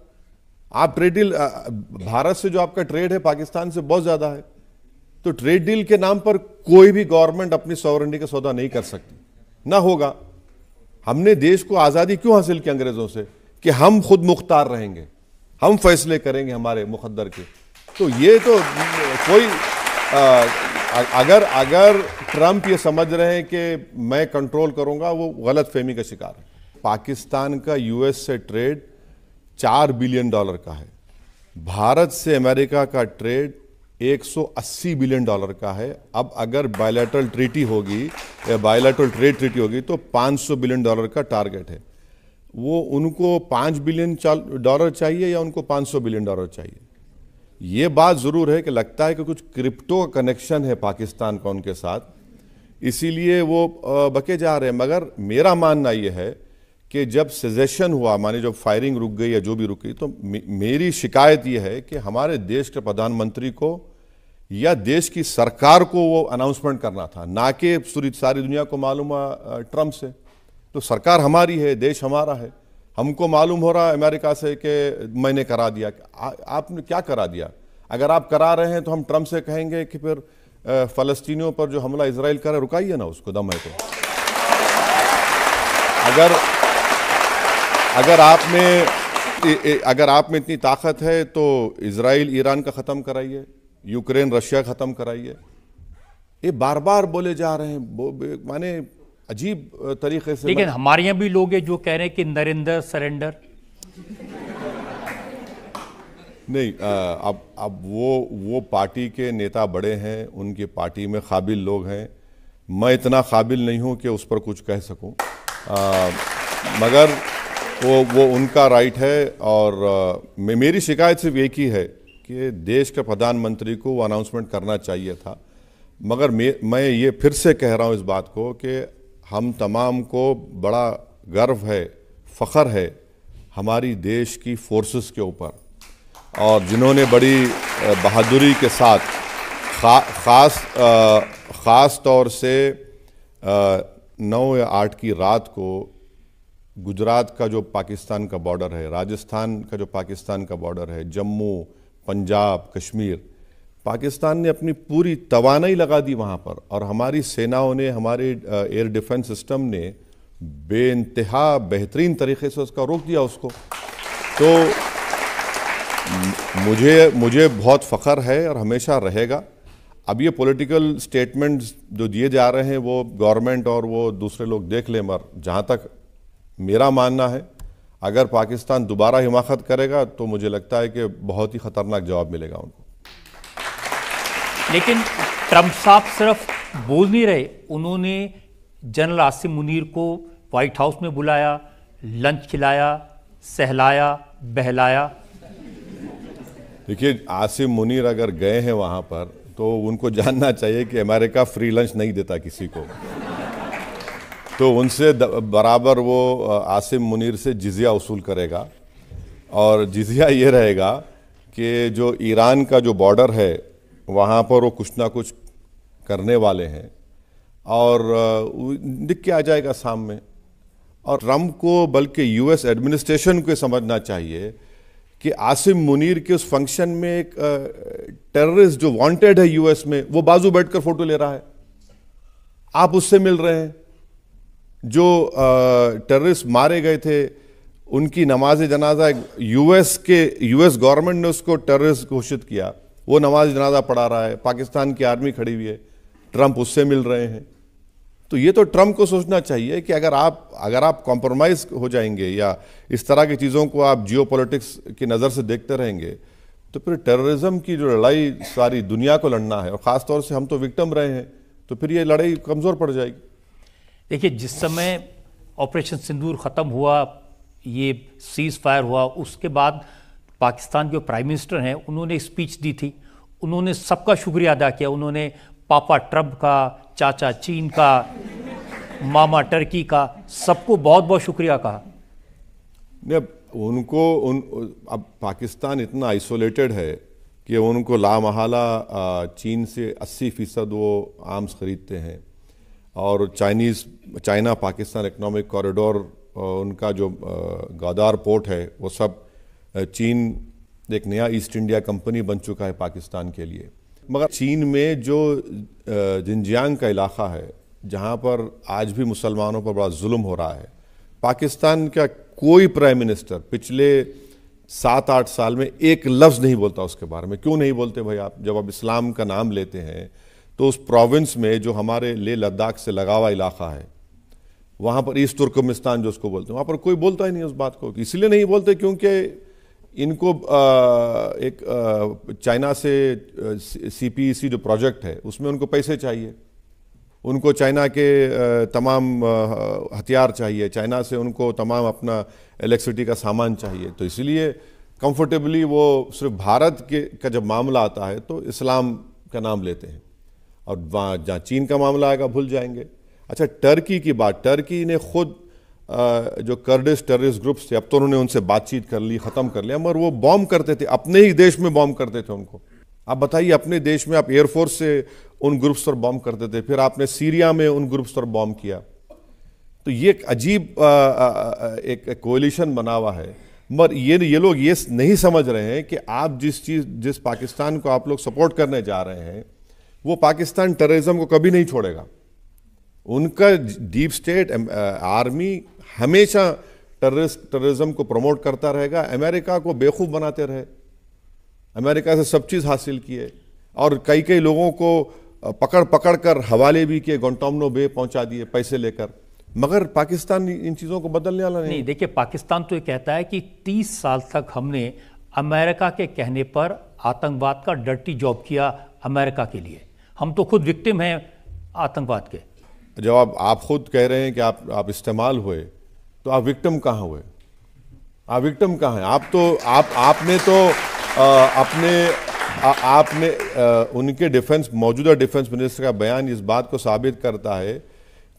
आप ट्रेड डील, भारत से जो आपका ट्रेड है पाकिस्तान से बहुत ज्यादा है, तो ट्रेड डील के नाम पर कोई भी गवर्नमेंट अपनी सॉवरेनिटी का सौदा नहीं कर सकती, ना होगा। हमने देश को आजादी क्यों हासिल की अंग्रेजों से? कि हम खुद मुख्तार रहेंगे, हम फैसले करेंगे हमारे मुकद्दर के। तो ये तो कोई अगर ट्रंप ये समझ रहे हैं कि मैं कंट्रोल करूंगा, वो गलत फहमी का शिकार है। पाकिस्तान का यूएस से ट्रेड $4 बिलियन का है। भारत से अमेरिका का ट्रेड $180 बिलियन का है। अब अगर बायलैटरल ट्रीटी होगी या बायलैटरल ट्रेड ट्रीटी होगी तो $500 बिलियन का टारगेट है। वो उनको $5 बिलियन चाहिए या उनको $500 बिलियन चाहिए? ये बात ज़रूर है कि लगता है कि कुछ क्रिप्टो का कनेक्शन है पाकिस्तान का उनके साथ, इसीलिए वो बके जा रहे हैं। मगर मेरा मानना ये है कि जब सेजेशन हुआ, माने जब फायरिंग रुक गई या जो भी रुकी, तो मेरी शिकायत ये है कि हमारे देश के प्रधानमंत्री को या देश की सरकार को वो अनाउंसमेंट करना था, ना कि सारी दुनिया को मालूम है ट्रंप से। तो सरकार हमारी है, देश हमारा है, हमको मालूम हो रहा है अमेरिका से कि मैंने करा दिया। आपने क्या करा दिया? अगर आप करा रहे हैं तो हम ट्रंप से कहेंगे कि फिर फ़लस्तीनियों पर जो हमला इजराइल करे, रुकाइए ना उसको, दम है तो। अगर आप में इतनी ताकत है तो इजराइल ईरान का ख़त्म कराइए, यूक्रेन रशिया ख़त्म कराइए। ये बार बार बोले जा रहे हैं, माने अजीब तरीके से।
लेकिन हमारे यहाँ भी लोग हैं जो कह रहे हैं कि नरेंद्र सरेंडर।
नहीं, अब वो पार्टी के नेता बड़े हैं, उनकी पार्टी में काबिल लोग हैं। मैं इतना काबिल नहीं हूँ कि उस पर कुछ कह सकूँ, मगर वो उनका राइट है। और मेरी शिकायत सिर्फ एक ही है कि देश के प्रधानमंत्री को वो अनाउंसमेंट करना चाहिए था। मगर मैं ये फिर से कह रहा हूँ इस बात को कि हम तमाम को बड़ा गर्व है, फ़ख्र है हमारी देश की फोर्सेस के ऊपर, और जिन्होंने बड़ी बहादुरी के साथ ख़ास तौर से 9 या 8 की रात को गुजरात का जो पाकिस्तान का बॉर्डर है, राजस्थान का जो पाकिस्तान का बॉर्डर है, जम्मू, पंजाब, कश्मीर, पाकिस्तान ने अपनी पूरी तवानाई लगा दी वहाँ पर, और हमारी सेनाओं ने, हमारे एयर डिफेंस सिस्टम ने बेइंतहा बेहतरीन तरीके से उसका रोक दिया उसको। तो मुझे बहुत फ़ख्र है और हमेशा रहेगा। अब ये पॉलिटिकल स्टेटमेंट्स जो दिए जा रहे हैं वो गवर्नमेंट और वो दूसरे लोग देख लें, मगर जहाँ तक मेरा मानना है, अगर पाकिस्तान दोबारा हिमाकत करेगा तो मुझे लगता है कि बहुत ही ख़तरनाक जवाब मिलेगा उनको।
लेकिन ट्रंप साहब सिर्फ बोल नहीं रहे, उन्होंने जनरल आसिम मुनीर को व्हाइट हाउस में बुलाया, लंच खिलाया, सहलाया, बहलाया।
देखिए, आसिम मुनीर अगर गए हैं वहाँ पर तो उनको जानना चाहिए कि अमेरिका फ्री लंच नहीं देता किसी को। तो उनसे बराबर वो आसिम मुनीर से जिजिया वसूल करेगा, और जिजिया ये रहेगा कि जो ईरान का जो बॉर्डर है वहाँ पर वो कुछ ना कुछ करने वाले हैं, और दिख के आ जाएगा सामने। और ट्रंप को बल्कि यूएस एडमिनिस्ट्रेशन को समझना चाहिए कि आसिम मुनीर के उस फंक्शन में एक टेररिस्ट जो वांटेड है यूएस में, वो बाजू बैठकर फोटो ले रहा है, आप उससे मिल रहे हैं। जो टेररिस्ट मारे गए थे उनकी नमाज जनाजा यूएस गवर्नमेंट ने उसको टेररिस्ट घोषित किया, वो नमाज जनाजा पढ़ा रहा है, पाकिस्तान की आर्मी खड़ी हुई है, ट्रंप उससे मिल रहे हैं। तो ये तो ट्रंप को सोचना चाहिए कि अगर आप कॉम्प्रोमाइज हो जाएंगे या इस तरह की चीज़ों को आप जियोपॉलिटिक्स की नज़र से देखते रहेंगे, तो फिर टेररिज्म की जो लड़ाई सारी दुनिया को लड़ना है, और ख़ास तौर से हम तो विक्टिम रहे हैं, तो फिर ये लड़ाई कमज़ोर पड़ जाएगी।
देखिए, जिस समय ऑपरेशन सिंदूर ख़त्म हुआ, ये सीज़ फायर हुआ, उसके बाद पाकिस्तान के प्राइम मिनिस्टर हैं, उन्होंने स्पीच दी थी, उन्होंने सबका शुक्रिया अदा किया। उन्होंने पापा ट्रंप का, चाचा चीन का, मामा टर्की का, सबको बहुत बहुत शुक्रिया कहा।
अब पाकिस्तान इतना आइसोलेटेड है कि उनको लामहला चीन से 80% वो आर्म्स खरीदते हैं, और चाइना पाकिस्तान इकोनॉमिक कॉरिडोर, उनका जो गवादार पोर्ट है, वो सब चीन एक नया ईस्ट इंडिया कंपनी बन चुका है पाकिस्तान के लिए। मगर चीन में जो जिनजियांग का इलाका है, जहाँ पर आज भी मुसलमानों पर बड़ा जुल्म हो रहा है, पाकिस्तान का कोई प्राइम मिनिस्टर पिछले 7-8 साल में एक लफ्ज़ नहीं बोलता उसके बारे में। क्यों नहीं बोलते भाई? आप जब इस्लाम का नाम लेते हैं तो उस प्रोविंस में जो हमारे लेह लद्दाख से लगा हुआ इलाका है, वहाँ पर ईस्ट तुर्कमेस्तान जो उसको बोलते हैं, वहाँ पर कोई बोलता ही नहीं उस बात को। इसलिए नहीं बोलते क्योंकि इनको चाइना से CPEC जो प्रोजेक्ट है उसमें उनको पैसे चाहिए, उनको चाइना के तमाम हथियार चाहिए, चाइना से उनको तमाम अपना इलेक्ट्रिसिटी का सामान चाहिए। तो इसलिए कंफर्टेबली वो सिर्फ भारत का जब मामला आता है तो इस्लाम का नाम लेते हैं, और वहाँ जहाँ चीन का मामला आएगा भूल जाएंगे। अच्छा, टर्की की बात, टर्की ने खुद जो कर्डिश टेररिस्ट ग्रुप्स थे, अब तो उन्होंने उनसे बातचीत कर ली, ख़त्म कर लिया, मगर वो बॉम्ब करते थे, अपने ही देश में बॉम्ब करते थे उनको। आप बताइए, अपने देश में आप एयरफोर्स से उन ग्रुप्स पर बॉम्ब करते थे, फिर आपने सीरिया में उन ग्रुप्स पर बॉम्ब किया। तो ये एक अजीब एक कोalition बना हुआ है। मगर ये लोग ये नहीं समझ रहे हैं कि आप जिस पाकिस्तान को आप लोग सपोर्ट करने जा रहे हैं, वो पाकिस्तान टेररिज्म को कभी नहीं छोड़ेगा। उनका डीप स्टेट आर्मी हमेशा टेररिज्म को प्रमोट करता रहेगा, अमेरिका को बेवकूफ़ बनाते रहे, अमेरिका से सब चीज़ हासिल किए, और कई लोगों को पकड़ कर हवाले भी किए, गुआंटानामो बे पहुंचा दिए पैसे लेकर। मगर पाकिस्तान इन चीज़ों को बदलने वाला नहीं।
देखिए, पाकिस्तान तो ये कहता है कि 30 साल तक हमने अमेरिका के कहने पर आतंकवाद का डर्टी जॉब किया अमेरिका के लिए, हम तो खुद विक्टिम हैं आतंकवाद के।
जब आप खुद कह रहे हैं कि आप इस्तेमाल हुए, तो आप विक्टिम कहाँ हुए? आप विक्टिम कहाँ हैं? आपने उनके मौजूदा डिफेंस मिनिस्टर का बयान इस बात को साबित करता है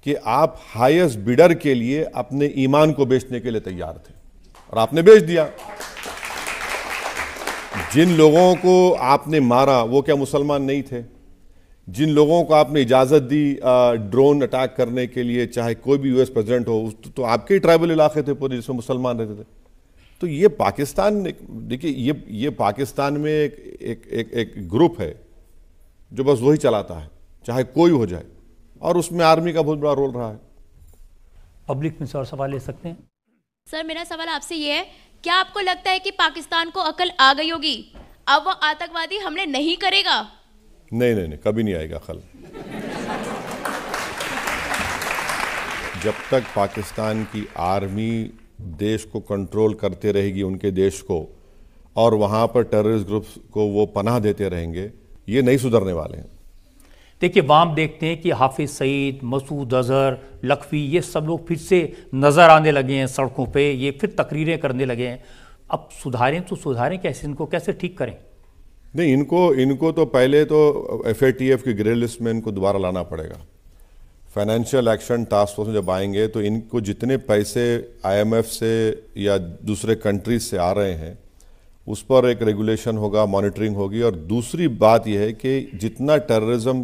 कि आप हाईएस्ट बिडर के लिए अपने ईमान को बेचने के लिए तैयार थे, और आपने बेच दिया। जिन लोगों को आपने मारा वो क्या मुसलमान नहीं थे? जिन लोगों को आपने इजाज़त दी ड्रोन अटैक करने के लिए, चाहे कोई भी यूएस प्रेसिडेंट हो, तो आपके ही ट्राइबल इलाके थे पूरे जिसमें मुसलमान रहते थे। तो ये पाकिस्तान, देखिए ये पाकिस्तान में एक ग्रुप है जो बस वही चलाता है, चाहे कोई हो जाए, और उसमें आर्मी का बहुत बड़ा रोल रहा है।
पब्लिक में से और सवाल ले सकते हैं?
सर, मेरा सवाल आपसे ये है, क्या आपको लगता है कि पाकिस्तान को अकल आ गई होगी, अब वो आतंकवादी हमले नहीं करेगा?
नहीं, कभी नहीं आएगा अकल। जब तक पाकिस्तान की आर्मी देश को कंट्रोल करते रहेगी, उनके देश को, और वहाँ पर टेररिस्ट ग्रुप्स को वो पनाह देते रहेंगे, ये नहीं सुधरने वाले हैं।
देखिए, वहाँ हम देखते हैं कि हाफिज सईद, मसूद अजहर, लखवी, ये सब लोग फिर से नज़र आने लगे हैं सड़कों पे, ये फिर तकरीरें करने लगे हैं। अब सुधारें तो सुधारें कैसे, इनको कैसे ठीक करें?
नहीं, इनको तो पहले तो FATF की ग्रे लिस्ट में इनको दोबारा लाना पड़ेगा, फाइनेंशियल एक्शन टास्क फोर्स में जब आएंगे तो इनको जितने पैसे IMF से या दूसरे कंट्रीज से आ रहे हैं उस पर एक रेगुलेशन होगा, मॉनिटरिंग होगी। और दूसरी बात यह है कि जितना टेररिज्म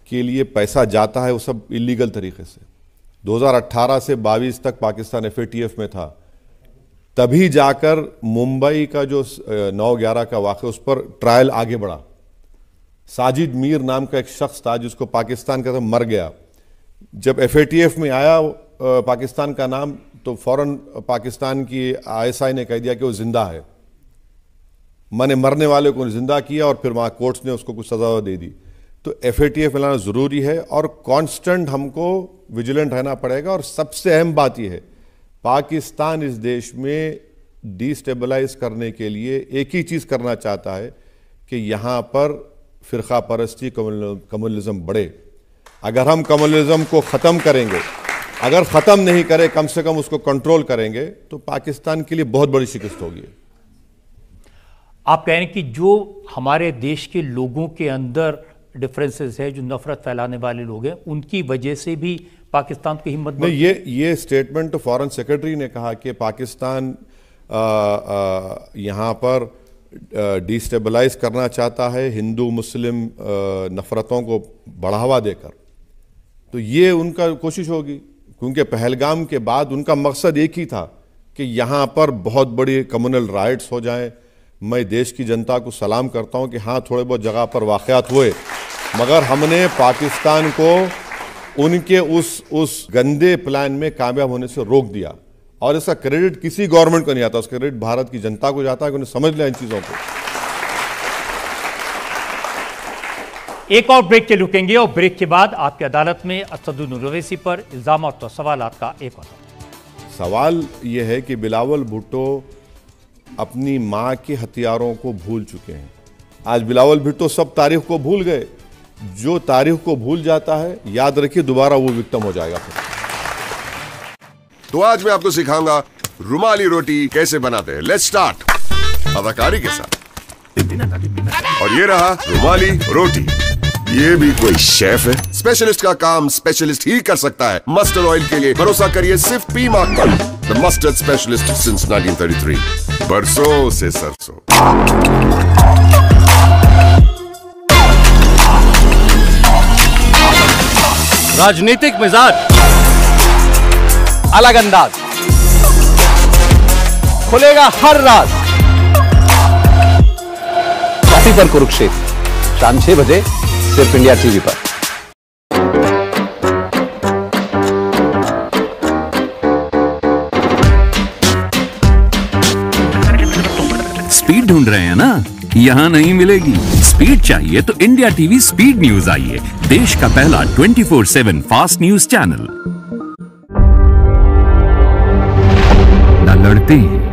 के लिए पैसा जाता है वो सब इलीगल तरीके से, 2018 से 22 तक पाकिस्तान FATF में था, तभी जाकर मुंबई का जो 9/11 का वाक़या उस पर ट्रायल आगे बढ़ा। साजिद मीर नाम का एक शख्स था जिसको पाकिस्तान का मर गया, जब FATF में आया पाकिस्तान का नाम तो फौरन पाकिस्तान की ISI ने कह दिया कि वो जिंदा है। मैंने मरने वाले को जिंदा किया और फिर वहाँ कोर्ट्स ने उसको कुछ सजा दे दी। तो FATF मिलाना ज़रूरी है और कांस्टेंट हमको विजिलेंट रहना पड़ेगा। और सबसे अहम बात यह है, पाकिस्तान इस देश में डिस्टेबलाइज करने के लिए एक ही चीज़ करना चाहता है कि यहाँ पर फ़िरका परस्ती, कम्युनलिज्म बढ़े। अगर हम कम्युनलिज्म को ख़त्म करेंगे, अगर ख़त्म नहीं करें, कम से कम उसको कंट्रोल करेंगे, तो पाकिस्तान के लिए बहुत बड़ी शिकस्त होगी।
आप कह रहे हैं कि जो हमारे देश के लोगों के अंदर डिफरेंसेस है, जो नफरत फैलाने वाले लोग हैं, उनकी वजह से भी पाकिस्तान की हिम्मत
नहीं। ये स्टेटमेंट तो फॉरेन सेक्रेटरी ने कहा कि पाकिस्तान यहाँ पर डिस्टेबलाइज करना चाहता है हिंदू मुस्लिम नफरतों को बढ़ावा देकर। तो ये उनका कोशिश होगी, क्योंकि पहलगाम के बाद उनका मकसद एक ही था कि यहाँ पर बहुत बड़ी कम्युनल राइट्स हो जाएं। मैं देश की जनता को सलाम करता हूँ कि हाँ, थोड़े बहुत जगह पर वाक़यात हुए, मगर हमने पाकिस्तान को उनके उस गंदे प्लान में कामयाब होने से रोक दिया। और इसका क्रेडिट किसी गवर्नमेंट को नहीं आता, उसका क्रेडिट भारत की जनता को जाता है कि उन्हें समझ लिया इन चीज़ों को।
एक और ब्रेक के रुकेंगे और ब्रेक के बाद आपकी अदालत में असदुद्दीन ओवैसी पर इल्जाम और सवालात का एक और
सवाल यह है कि बिलावल भुट्टो अपनी माँ के हथियारों को भूल चुके हैं। आज बिलावल भुट्टो सब तारीख को भूल गए। जो तारीख को भूल जाता है, याद रखिए, दोबारा वो विक्टिम हो जाएगा।
तो आज मैं आपको सिखाऊंगा रुमाली रोटी कैसे बनाते हैं। लेट्स स्टार्ट अदाकारी के साथ। और ये रहा रुमाली रोटी। ये भी कोई शेफ है? स्पेशलिस्ट का काम स्पेशलिस्ट ही कर सकता है। मस्टर्ड ऑयल के लिए भरोसा करिए सिर्फ पी मार्क पर। The mustard specialist since 1933। बरसों से सरसों।
राजनीतिक मिजाज, अलग अंदाज, खुलेगा हर राज। कॉपी पर कुरुक्षेत्र, शाम 6 बजे सिर्फ इंडिया टीवी पर।
स्पीड ढूंढ रहे हैं ना? यहाँ नहीं मिलेगी। स्पीड चाहिए तो इंडिया टीवी स्पीड न्यूज आइए, देश का पहला 24/7 फास्ट न्यूज चैनल। न लड़ते हैं,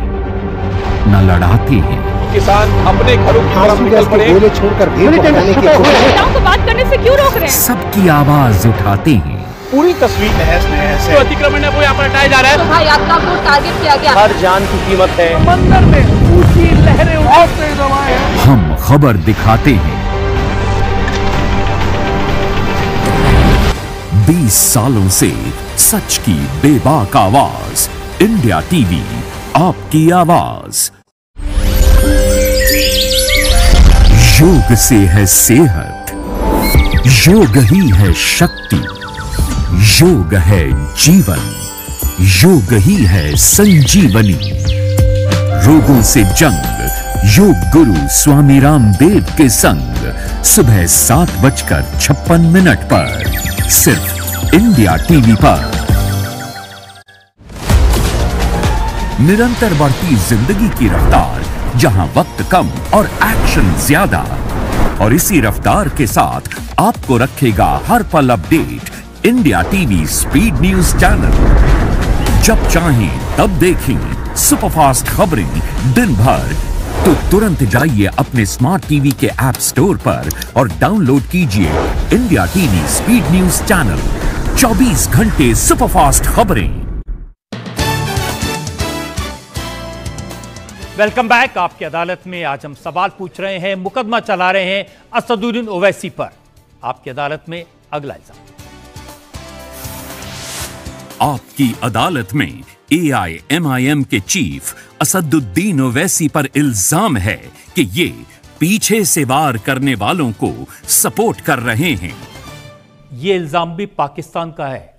न लड़ाते हैं।
किसान अपने घरों की तरफ निकल पड़े, गोले छोड़कर
नेताओं को बात करने से क्यों रोक रहे हैं?
सबकी आवाज उठाते हैं।
पूरी तस्वीर तहस नहस है। तो अतिक्रमण है वो यहाँ पर हटाया जा रहा है।
शोभा यात्रा को टारगेट किया गया।
हर जान की कीमत है। मंदिर में ऊंची लहरें उठते हैं।
हम खबर दिखाते हैं। 20 सालों से सच की बेबाक आवाज। इंडिया टीवी, आपकी आवाज। योग से है सेहत, योग ही है शक्ति, योग है जीवन, योग ही है संजीवनी। रोगों से जंग योग गुरु स्वामी रामदेव के संग सुबह 7:56 पर सिर्फ इंडिया टीवी पर। निरंतर बढ़ती जिंदगी की रफ्तार, जहां वक्त कम और एक्शन ज्यादा, और इसी रफ्तार के साथ आपको रखेगा हर पल update India TV speed news channel. जब चाहें तब देखें सुपरफास्ट खबरें दिन भर, तो तुरंत जाइए अपने स्मार्ट टीवी के ऐप स्टोर पर और डाउनलोड कीजिए India TV speed news channel. 24 घंटे सुपरफास्ट खबरें।
Welcome back. आपकी अदालत में आज हम सवाल पूछ रहे हैं, मुकदमा चला रहे हैं असदुद्दीन ओवैसी पर। आपकी अदालत में अगला इल्जाम।
आपकी अदालत में AIMIM के चीफ असदुद्दीन ओवैसी पर इल्जाम है कि ये पीछे से वार करने वालों को सपोर्ट कर रहे हैं।
ये इल्जाम भी पाकिस्तान का है।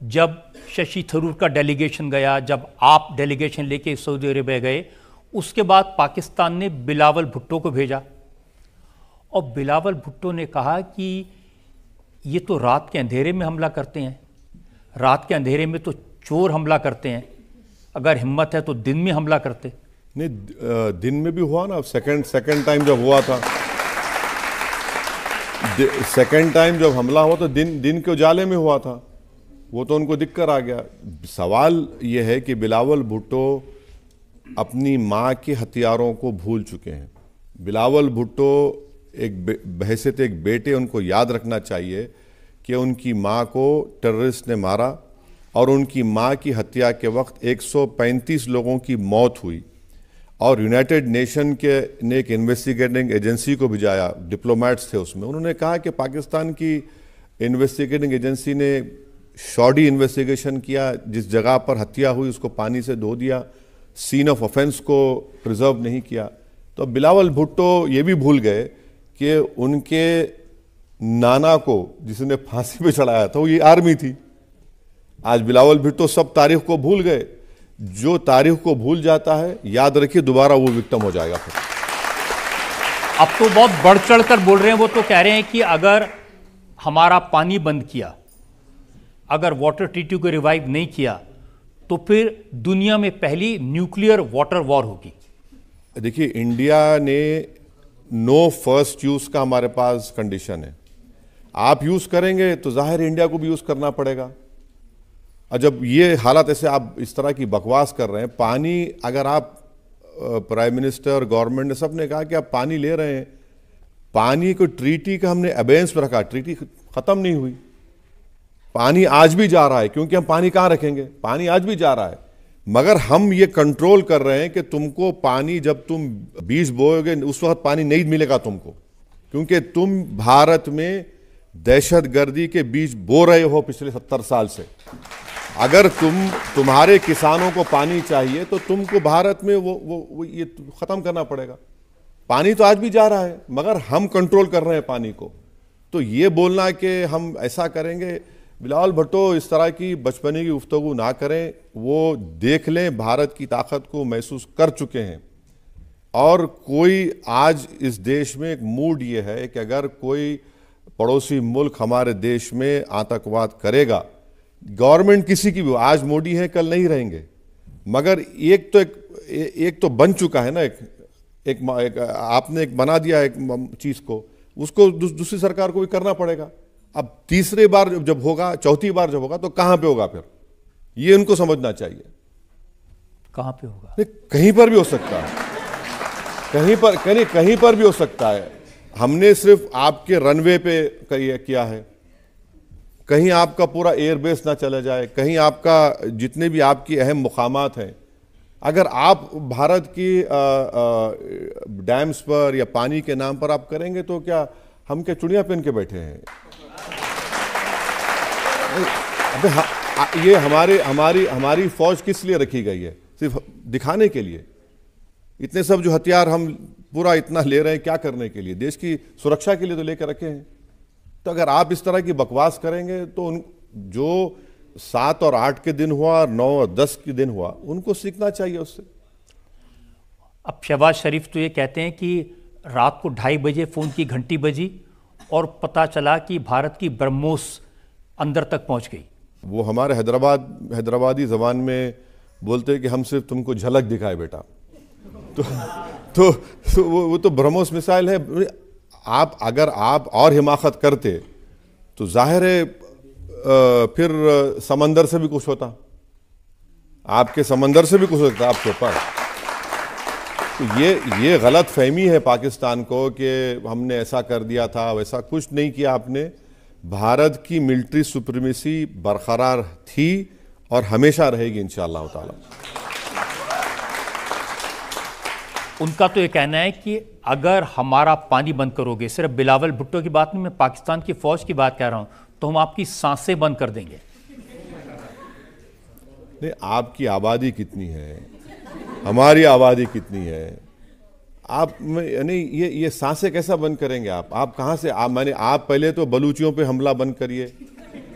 जब शशि थरूर का डेलीगेशन गया, जब आप डेलीगेशन लेके सऊदी अरेबिया गए, उसके बाद पाकिस्तान ने बिलावल भुट्टो को भेजा और बिलावल भुट्टो ने कहा कि ये तो रात के अंधेरे में हमला करते हैं, रात के अंधेरे में तो चोर हमला करते हैं, अगर हिम्मत है तो दिन में हमला करते।
नहीं, दिन में भी हुआ ना। सेकंड टाइम जब हुआ था, सेकंड टाइम जब हमला हुआ तो दिन के उजाले में हुआ था, वो तो उनको दिख कर आ गया। सवाल ये है कि बिलावल भुट्टो अपनी माँ के हथियारों को भूल चुके हैं। बिलावल भुट्टो बहैसियत एक बेटे उनको याद रखना चाहिए कि उनकी माँ को टेररिस्ट ने मारा और उनकी माँ की हत्या के वक्त 135 लोगों की मौत हुई और यूनाइटेड नेशन के ने एक इन्वेस्टिगेटिंग एजेंसी को भिजाया, डिप्लोमेट्स थे उसमें। उन्होंने कहा कि पाकिस्तान की इन्वेस्टिगेटिंग एजेंसी ने शॉडी इन्वेस्टिगेशन किया, जिस जगह पर हत्या हुई उसको पानी से धो दिया, सीन ऑफ ऑफेंस को प्रिजर्व नहीं किया। तो बिलावल भुट्टो ये भी भूल गए कि उनके नाना को जिसने फांसी पे चढ़ाया था वो ये आर्मी थी। आज बिलावल भुट्टो सब तारीख को भूल गए। जो तारीख को भूल जाता है, याद रखिए, दोबारा वो विक्टिम हो जाएगा फिर।
अब तो बहुत बढ़ चढ़ कर बोल रहे हैं। वो तो कह रहे हैं कि अगर हमारा पानी बंद किया, अगर वाटर ट्रीटी को रिवाइव नहीं किया, तो फिर दुनिया में पहली न्यूक्लियर वाटर वॉर होगी।
देखिए, इंडिया ने नो फर्स्ट यूज का हमारे पास कंडीशन है। आप यूज करेंगे तो जाहिर इंडिया को भी यूज करना पड़ेगा। और जब ये हालात ऐसे आप इस तरह की बकवास कर रहे हैं, पानी अगर आप प्राइम मिनिस्टर, गवर्नमेंट ने सबने कहा कि आप पानी ले रहे हैं, पानी को ट्रीटी का हमने अबेंस में रखा, ट्रीटी खत्म नहीं हुई, पानी आज भी जा रहा है। क्योंकि हम पानी कहाँ रखेंगे, पानी आज भी जा रहा है, मगर हम ये कंट्रोल कर रहे हैं कि तुमको पानी, जब तुम बीज बोओगे उस वक्त पानी नहीं मिलेगा तुमको, क्योंकि तुम भारत में दहशतगर्दी के बीज बो रहे हो पिछले 70 साल से। अगर तुम्हारे किसानों को पानी चाहिए तो तुमको भारत में वो ये खत्म करना पड़ेगा। पानी तो आज भी जा रहा है, मगर हम कंट्रोल कर रहे हैं पानी को। तो ये बोलना कि हम ऐसा करेंगे, बिलावल भुट्टो इस तरह की बचपने की गुफ्तगू ना करें। वो देख लें, भारत की ताकत को महसूस कर चुके हैं। और कोई आज इस देश में एक मूड ये है कि अगर कोई पड़ोसी मुल्क हमारे देश में आतंकवाद करेगा, गवर्नमेंट किसी की भी, आज मोदी है कल नहीं रहेंगे, मगर एक तो बन चुका है ना, एक आपने एक बना दिया एक चीज को, उसको दूसरी सरकार को भी करना पड़ेगा। अब तीसरी बार जब होगा, चौथी बार जब होगा, तो कहां पे होगा फिर, ये उनको समझना चाहिए।
कहां पे होगा?
कहीं पर भी हो सकता है, कहीं पर भी हो सकता है। हमने सिर्फ आपके रनवे पे किया है, कहीं आपका पूरा एयरबेस ना चला जाए, कहीं आपका जितने भी आपकी अहम मुकामात हैं, अगर आप भारत की डैम्स पर या पानी के नाम पर आप करेंगे तो क्या हम क्या चुड़ियां पहन के बैठे हैं? ये हमारी फौज किस लिए रखी गई है? सिर्फ दिखाने के लिए। इतने सब जो हथियार हम पूरा इतना ले रहे हैं, क्या करने के लिए? देश की सुरक्षा के लिए तो लेकर रखे हैं। तो अगर आप इस तरह की बकवास करेंगे तो जो 7 और 8 के दिन हुआ और 9 और 10 के दिन हुआ, उनको सीखना चाहिए उससे।
अब शहबाज शरीफ तो ये कहते हैं कि रात को 2:30 बजे फ़ोन की घंटी बजी और पता चला कि भारत की ब्रह्मोस अंदर तक पहुंच गई।
वो हमारे हैदराबादी जबान में बोलते हैं कि हम सिर्फ तुमको झलक दिखाए बेटा। तो वो तो ब्रह्मोस मिसाइल है। अगर आप और हिमाकत करते तो जाहिर है फिर समंदर से भी कुछ होता, आपके समंदर से भी कुछ होता आपके ऊपर। तो ये गलत फहमी है पाकिस्तान को कि हमने ऐसा कर दिया था, वैसा कुछ नहीं किया आपने। भारत की मिलिट्री सुप्रीमेसी बरकरार थी और हमेशा रहेगी इंशाअल्लाह ताला।
उनका तो ये कहना है कि अगर हमारा पानी बंद करोगे, सिर्फ बिलावल भुट्टो की बात नहीं, मैं पाकिस्तान की फौज की बात कह रहा हूं, तो हम आपकी सांसें बंद कर देंगे।
नहीं, आपकी आबादी कितनी है, हमारी आबादी कितनी है, आप नहीं ये सांसें कैसा बंद करेंगे आप कहाँ से आप पहले तो बलूचियों पे हमला बंद करिए,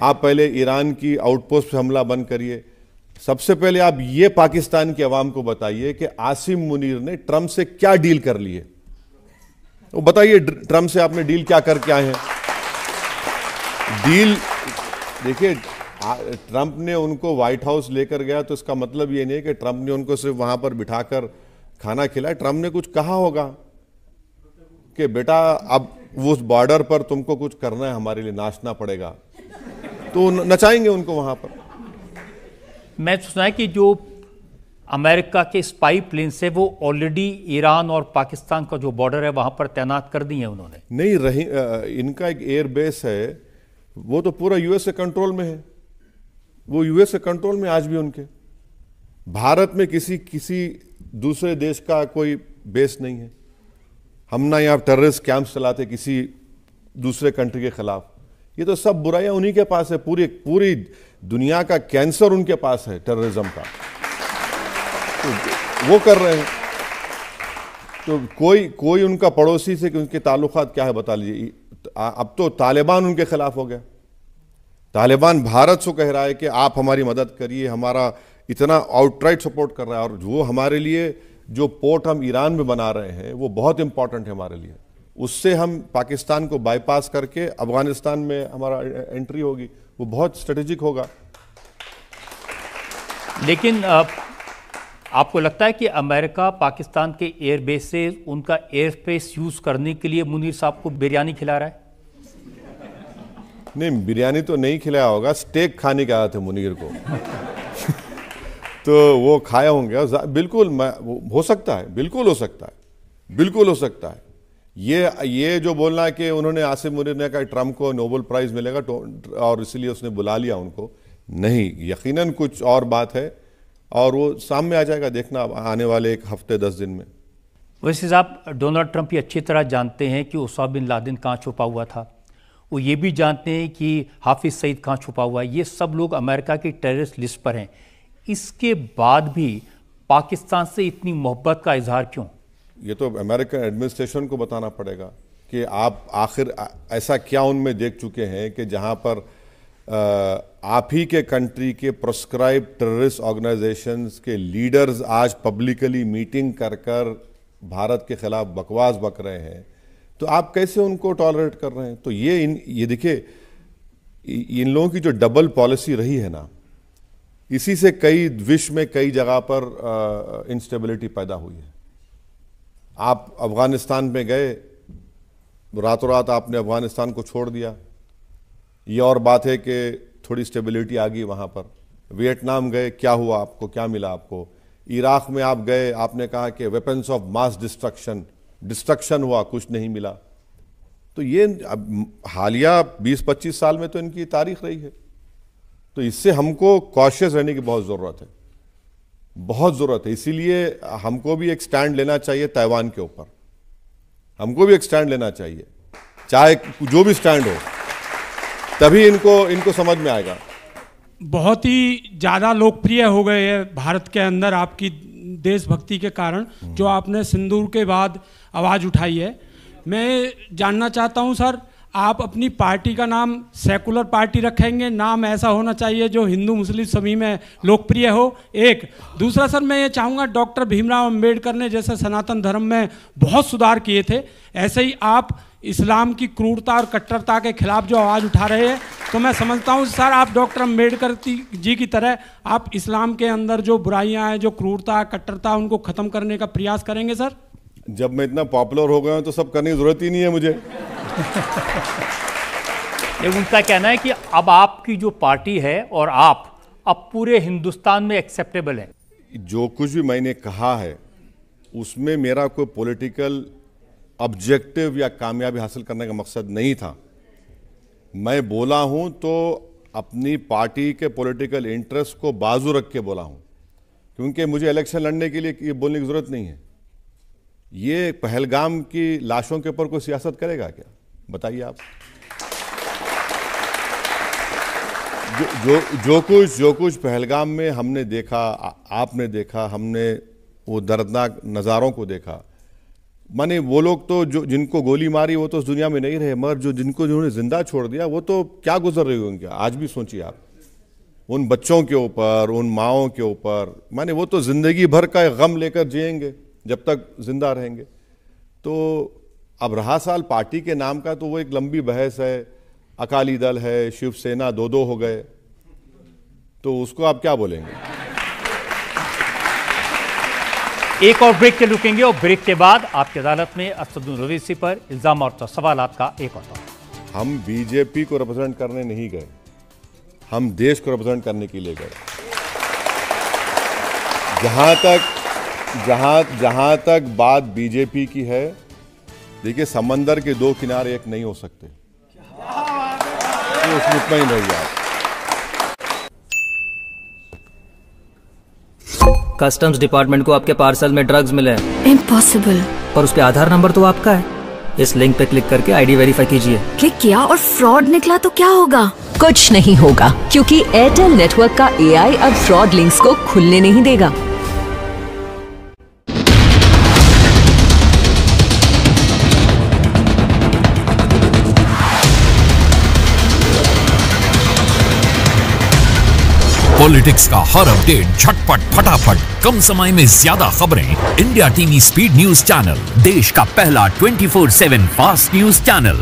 आप पहले ईरान की आउटपोस्ट पे हमला बंद करिए। सबसे पहले आप ये पाकिस्तान की आवाम को बताइए कि आसिम मुनीर ने ट्रंप से क्या डील कर ली है, वो बताइए ट्रंप से आपने डील क्या करके आए हैं। डील देखिए, ट्रंप ने उनको व्हाइट हाउस लेकर गया तो इसका मतलब ये नहीं कि ट्रंप ने उनको सिर्फ वहां पर बिठाकर खाना खिलाया। ट्रंप ने कुछ कहा होगा कि बेटा अब उस बॉर्डर पर तुमको कुछ करना है, हमारे लिए नाचना पड़ेगा, तो नचाएंगे उनको वहां पर।
मैं सुना है कि जो अमेरिका के स्पाई प्लेन्स है वो ऑलरेडी ईरान और पाकिस्तान का जो बॉर्डर है वहां पर तैनात कर दी है उन्होंने।
नहीं रही, इनका एक एयर बेस है, वो तो पूरा यूएस के कंट्रोल में है, वो यूएस के कंट्रोल में आज भी उनके। भारत में किसी दूसरे देश का कोई बेस नहीं है। हम ना यहाँ टेररिस्ट कैंप्स चलाते किसी दूसरे कंट्री के खिलाफ। ये तो सब बुराइयां उन्हीं के पास है, पूरी दुनिया का कैंसर उनके पास है टेररिज्म का, तो वो कर रहे हैं। तो कोई उनका पड़ोसी से उनके ताल्लुकात क्या है बता लीजिए। अब तो तालिबान उनके खिलाफ हो गया। तालिबान भारत से कह रहा है कि आप हमारी मदद करिए, हमारा इतना आउटराइट सपोर्ट कर रहा है, और वो हमारे लिए जो पोर्ट हम ईरान में बना रहे हैं वो बहुत इंपॉर्टेंट है हमारे लिए। उससे हम पाकिस्तान को बाईपास करके अफगानिस्तान में हमारा एंट्री होगी, वो बहुत स्ट्रेटेजिक होगा।
लेकिन आपको लगता है कि अमेरिका पाकिस्तान के एयरबेस से उनका एयर स्पेस यूज करने के लिए मुनीर साहब को बिरयानी खिला रहा है?
नहीं, बिरयानी तो नहीं खिलाया होगा, स्टेक खाने का आया था मुनीर को तो वो खाए होंगे बिल्कुल। हो सकता है, बिल्कुल हो सकता है, बिल्कुल हो सकता है। ये जो बोलना है कि उन्होंने आसिम मुनीर ने कहा ट्रंप को नोबेल प्राइज मिलेगा और इसलिए उसने बुला लिया उनको, नहीं, यकीनन कुछ और बात है और वो सामने आ जाएगा, देखना आने वाले एक हफ्ते 10 दिन में।
वैसे साहब, डोनाल्ड ट्रंप ये अच्छी तरह जानते हैं कि उसामा बिन लादेन कहाँ छुपा हुआ था, वो ये भी जानते हैं कि हाफिज सईद कहाँ छुपा हुआ है। ये सब लोग अमेरिका की टेररिस्ट लिस्ट पर हैं। इसके बाद भी पाकिस्तान से इतनी मोहब्बत का इजहार क्यों?
ये तो अमेरिकन एडमिनिस्ट्रेशन को बताना पड़ेगा कि आप आखिर ऐसा क्या उनमें देख चुके हैं कि जहां पर आप ही के कंट्री के प्रोस्क्राइब टेररिस्ट ऑर्गेनाइजेशंस के लीडर्स आज पब्लिकली मीटिंग कर भारत के खिलाफ बकवास बक रहे हैं, तो आप कैसे उनको टॉलरेट कर रहे हैं? तो ये देखिए, इन लोगों की जो डबल पॉलिसी रही है ना, इसी से कई विश्व में कई जगह पर इंस्टेबिलिटी पैदा हुई है। आप अफगानिस्तान में गए, रातों रात आपने अफगानिस्तान को छोड़ दिया, ये और बात है कि थोड़ी स्टेबिलिटी आ गई वहाँ पर। वियतनाम गए, क्या हुआ आपको, क्या मिला आपको? इराक में आप गए, आपने कहा कि वेपन्स ऑफ मास डिस्ट्रक्शन हुआ, कुछ नहीं मिला। तो ये हालिया 20-25 साल में तो इनकी तारीख रही है। तो इससे हमको कॉशियस रहने की बहुत ज़रूरत है, बहुत ज़रूरत है। इसीलिए हमको भी एक स्टैंड लेना चाहिए ताइवान के ऊपर, हमको भी एक स्टैंड लेना चाहिए, चाहे जो भी स्टैंड हो, तभी इनको समझ में आएगा।
बहुत ही ज़्यादा लोकप्रिय हो गए हैं भारत के अंदर आपकी देशभक्ति के कारण, जो आपने सिंदूर के बाद आवाज़ उठाई है। मैं जानना चाहता हूं सर, आप अपनी पार्टी का नाम सेकुलर पार्टी रखेंगे? नाम ऐसा होना चाहिए जो हिंदू मुस्लिम सभी में लोकप्रिय हो, एक। दूसरा सर, मैं ये चाहूँगा, डॉक्टर भीमराव अंबेडकर ने जैसे सनातन धर्म में बहुत सुधार किए थे, ऐसे ही आप इस्लाम की क्रूरता और कट्टरता के खिलाफ जो आवाज़ उठा रहे हैं, तो मैं समझता हूँ सर आप डॉक्टर अंबेडकर जी की तरह आप इस्लाम के अंदर जो बुराइयाँ हैं, जो क्रूरता कट्टरता, उनको ख़त्म करने का प्रयास करेंगे सर?
जब मैं इतना पॉपुलर हो गया हूँ तो सब करने की ज़रूरत ही नहीं है मुझे।
उनका कहना है कि अब आपकी जो पार्टी है और आप अब पूरे हिंदुस्तान में एक्सेप्टेबल है।
जो कुछ भी मैंने कहा है उसमें मेरा कोई पॉलिटिकल ऑब्जेक्टिव या कामयाबी हासिल करने का मकसद नहीं था। मैं बोला हूं तो अपनी पार्टी के पॉलिटिकल इंटरेस्ट को बाजू रख के बोला हूं, क्योंकि मुझे इलेक्शन लड़ने के लिए ये बोलने की ज़रूरत नहीं है। ये पहलगाम की लाशों के ऊपर कोई सियासत करेगा क्या, बताइए आप?
जो कुछ पहलगाम में हमने देखा, आपने देखा, हमने वो दर्दनाक नज़ारों को देखा, माने वो लोग तो जिनको गोली मारी वो तो उस दुनिया में नहीं रहे, मगर जिन्होंने जिंदा छोड़ दिया वो तो क्या गुजर रहे होंगे आज भी सोचिए आप, उन बच्चों के ऊपर, उन माओं के ऊपर, माने वो तो जिंदगी भर का गम लेकर जिएंगे जब तक जिंदा रहेंगे। तो अब रहा साल पार्टी के नाम का, तो वो एक लंबी बहस है, अकाली दल है, शिवसेना, दो हो गए, तो उसको आप क्या बोलेंगे।
एक और ब्रेक के रुकेंगे और ब्रेक के बाद आपकी अदालत में असदुद्दीन ओवैसी पर इल्जाम और सवालात का एक और दौर।
हम बीजेपी को रिप्रेजेंट करने नहीं गए, हम देश को रिप्रेजेंट करने के लिए गए। जहां तक बात बीजेपी की है, देखिए समंदर के दो किनारे एक नहीं हो सकते, तो उसमें मुतमईन रहिए आप।
कस्टम्स डिपार्टमेंट को आपके पार्सल में ड्रग्स मिले हैं।
इम्पॉसिबल।
पर उस पे आधार नंबर तो आपका है। इस लिंक पे क्लिक करके आईडी वेरीफाई कीजिए।
क्लिक किया और फ्रॉड निकला तो क्या होगा?
कुछ नहीं होगा, क्योंकि एयरटेल नेटवर्क का एआई अब फ्रॉड लिंक्स को खुलने नहीं देगा।
पॉलिटिक्स का हर अपडेट झटपट फटाफट कम समय में ज्यादा खबरें। India TV speed news channel, देश का पहला 24/7 फास्ट न्यूज चैनल।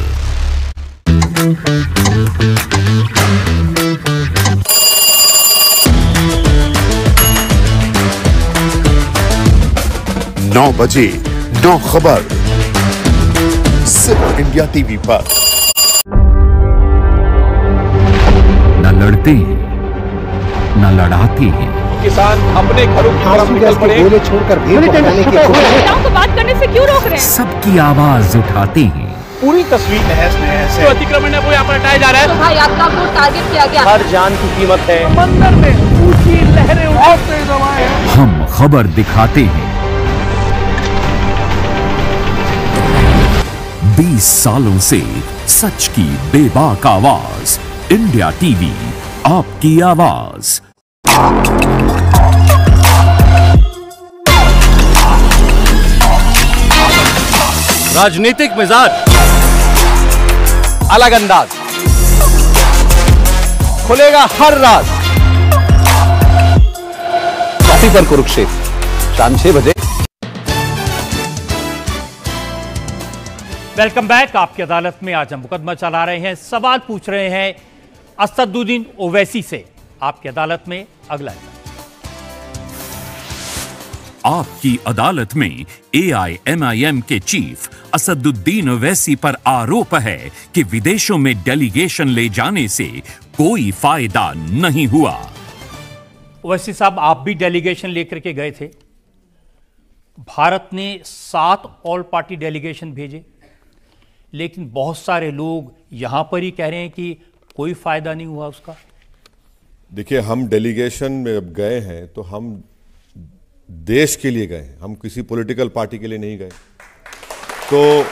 9 बजे 9 खबर सिर्फ इंडिया टीवी पर।
न लड़ते हैं न लड़ाते हैं।
किसान अपने घरों की तरफ निकल पड़े, गोले छोड़कर भीड़ को हटाने की कोशिश।
महिलाओं को बात करने से क्यों रोक रहे हैं?
सबकी आवाज उठाते हैं।
पूरी तस्वीर तहस नहस है।
अतिक्रमण है वो यहाँ पर हटाया जा रहा है। शोभा यात्रा को टारगेट किया गया।
हर जान की कीमत है। समंदर में ऊंची लहरें उठते हुए
हम खबर दिखाते हैं। 20 सालों से सच की बेबाक आवाज। इंडिया टीवी, आपकी आवाज।
राजनीतिक मिजाज, अलग अंदाज, खुलेगा हर राज।
कॉपी पर कुरुक्षेत्र, शाम 6 बजे।
Welcome back. आपकी अदालत में आज हम मुकदमा चला रहे हैं, सवाल पूछ रहे हैं असदुद्दीन ओवैसी से। आपकी अदालत में अगला है।
आपकी अदालत में AIMIM के चीफ असदुद्दीन ओवैसी पर आरोप है कि विदेशों में डेलीगेशन ले जाने से कोई फायदा नहीं हुआ।
ओवैसी साहब, आप भी डेलीगेशन लेकर के गए थे। भारत ने 7 ऑल पार्टी डेलीगेशन भेजे, लेकिन बहुत सारे लोग यहां पर ही कह रहे हैं कि कोई फायदा नहीं हुआ उसका।
देखिए, हम डेलीगेशन में अब गए हैं तो हम देश के लिए गए, हम किसी पॉलिटिकल पार्टी के लिए नहीं गए। तो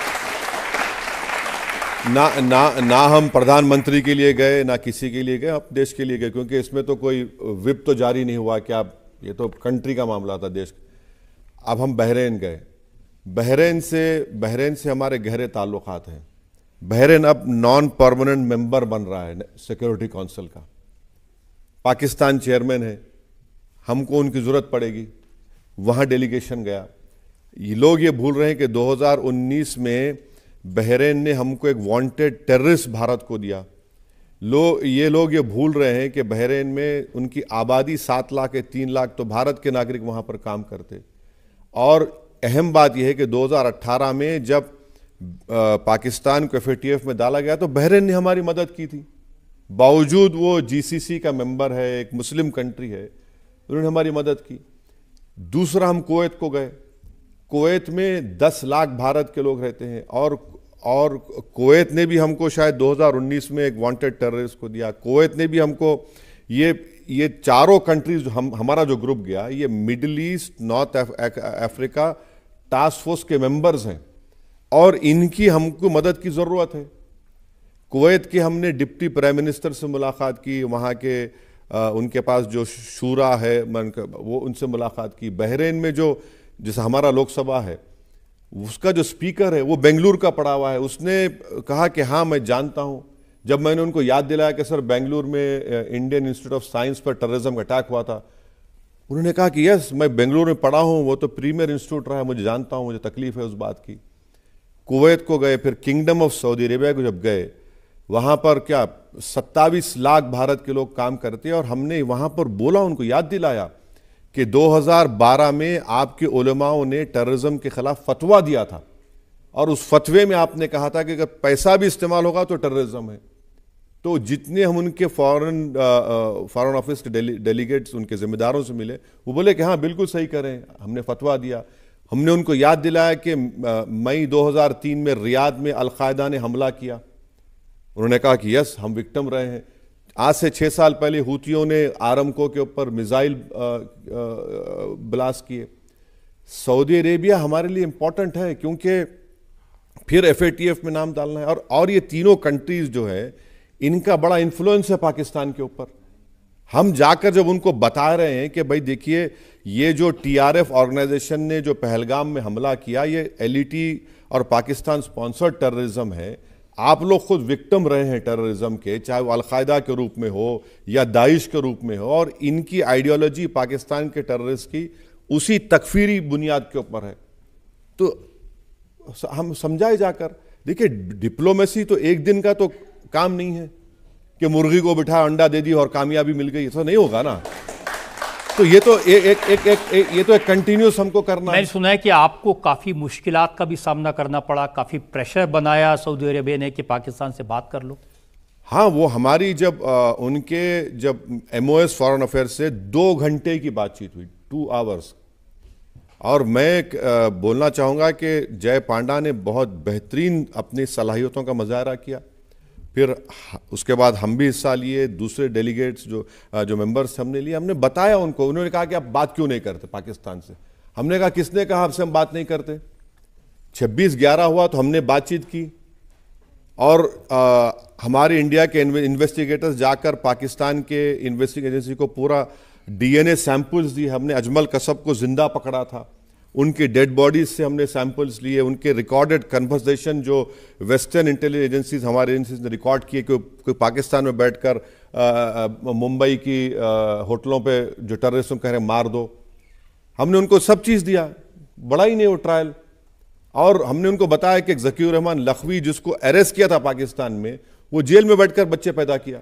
ना हम प्रधानमंत्री के लिए गए, ना किसी के लिए गए, हम देश के लिए गए, क्योंकि इसमें तो कोई विप तो जारी नहीं हुआ कि आप, ये तो कंट्री का मामला था, देश। अब हम बहरीन गए। बहरीन से हमारे गहरे ताल्लुकात हैं। बहरीन अब नॉन परमानेंट मेंबर बन रहा है सिक्योरिटी काउंसिल का। पाकिस्तान चेयरमैन है, हमको उनकी ज़रूरत पड़ेगी, वहाँ डेलीगेशन गया। ये लोग ये भूल रहे हैं कि 2019 में बहरीन ने हमको एक वांटेड टेररिस्ट भारत को दिया। ये लोग ये भूल रहे हैं कि बहरीन में उनकी आबादी 7 लाख है, 3 लाख तो भारत के नागरिक वहाँ पर काम करते। और अहम बात यह है कि 2018 में जब पाकिस्तान को FATF में डाला गया तो बहरीन ने हमारी मदद की थी। बावजूद वो GCC का मेंबर है, एक मुस्लिम कंट्री है, उन्होंने हमारी मदद की। दूसरा, हम कुवैत को गए। कुवैत में 10 लाख भारत के लोग रहते हैं, और कुवैत ने भी हमको शायद 2019 में एक वांटेड टेररिस्ट को दिया। कुवैत ने भी हमको ये चारों कंट्रीज, हमारा जो ग्रुप गया, ये middle east, north Africa task force के मेंबर्स हैं, और इनकी हमको मदद की ज़रूरत है। कुवैत के हमने डिप्टी प्राइम मिनिस्टर से मुलाकात की, वहाँ के उनके पास जो शूरा है वो उनसे मुलाकात की। बहरीन में जो जैसे हमारा लोकसभा है उसका जो स्पीकर है वो बेंगलुरु का पड़ा हुआ है, उसने कहा कि हाँ मैं जानता हूँ। जब मैंने उनको याद दिलाया कि सर बेंगलुरु में इंडियन इंस्टीट्यूट ऑफ साइंस पर टेररिज्म का अटैक हुआ था, उन्होंने कहा कि यस मैं बेंगलुरु में पढ़ा हूँ, वो तो प्रीमियर इंस्टीट्यूट रहा है, मुझे जानता हूँ, मुझे तकलीफ है उस बात की। कुवैत को गए, फिर किंगडम ऑफ सऊदी अरेबिया को जब गए, वहाँ पर क्या 27 लाख भारत के लोग काम करते हैं, और हमने वहाँ पर बोला, उनको याद दिलाया कि 2012 में आपके उलमाओं ने टेररिज्म के खिलाफ फतवा दिया था, और उस फतवे में आपने कहा था कि अगर पैसा भी इस्तेमाल होगा तो टेररिज्म है। तो जितने हम उनके फॉरेन ऑफिस के डेलीगेट्स उनके जिम्मेदारों से मिले, वो बोले कि हाँ बिल्कुल सही करें, हमने फतवा दिया। हमने उनको याद दिलाया कि मई 2003 में रियाद में अलकायदा ने हमला किया, उन्होंने कहा कि यस हम विक्टिम रहे हैं। आज से 6 साल पहले हूतियों ने आरामको के ऊपर मिसाइल ब्लास्ट किए। सऊदी अरेबिया हमारे लिए इंपॉर्टेंट है क्योंकि फिर FATF में नाम डालना है, और ये तीनों कंट्रीज जो है इनका बड़ा इन्फ्लुएंस है पाकिस्तान के ऊपर। हम जाकर जब उनको बता रहे हैं कि भाई देखिए ये जो TRF ऑर्गेनाइजेशन ने जो पहलगाम में हमला किया, ये LET और पाकिस्तान स्पॉन्सर्ड टेररिज्म है, आप लोग खुद विक्टिम रहे हैं टेररिज्म के, चाहे वो अलकायदा के रूप में हो या दाइश के रूप में हो, और इनकी आइडियोलॉजी पाकिस्तान के टेररिस्ट की उसी तकफीरी बुनियाद के ऊपर है। तो हम समझाए जाकर, देखिए डिप्लोमेसी तो एक दिन का तो काम नहीं है कि मुर्गी को बिठा अंडा दे दी और कामयाबी मिल गई, ऐसा नहीं होगा ना। तो ये तो एक कंटिन्यूस हमको करना है।
मैंने सुना है कि आपको काफ़ी मुश्किलात का भी सामना करना पड़ा, काफ़ी प्रेशर बनाया सऊदी अरेबिया ने कि पाकिस्तान से बात कर लो।
हाँ, वो हमारी जब MOS फॉरेन अफेयर्स से 2 घंटे की बातचीत हुई, 2 आवर्स, और मैं बोलना चाहूँगा कि जय पांडा ने बहुत बेहतरीन अपनी सलाहियतों का मुजाहरा किया। फिर उसके बाद हम भी हिस्सा लिए, दूसरे डेलीगेट्स जो मेंबर्स हमने लिए, हमने बताया उनको। उन्होंने कहा कि आप बात क्यों नहीं करते पाकिस्तान से। हमने कहा किसने कहा आपसे हम बात नहीं करते। 26/11 हुआ तो हमने बातचीत की, और हमारे इंडिया के इन्वेस्टिगेटर्स जाकर पाकिस्तान के इन्वेस्टिगेशन एजेंसी को पूरा DNA सैंपल्स दिए। हमने अजमल कसब को जिंदा पकड़ा था, उनके डेड बॉडीज से हमने सैंपल्स लिए, उनके रिकॉर्डेड कन्वर्सेशन जो वेस्टर्न इंटेलिजेंस एजेंसीज हमारे एजेंसीज ने रिकॉर्ड किए कि कोई पाकिस्तान में बैठकर मुंबई की होटलों पे जो टेररिस्ट कह रहे हैं मार दो, हमने उनको सब चीज़ दिया। बड़ा ही नहीं वो ट्रायल। और हमने उनको बताया कि ज़कीर रहमान लखवी जिसको अरेस्ट किया था पाकिस्तान में, वो जेल में बैठकर बच्चे पैदा किया।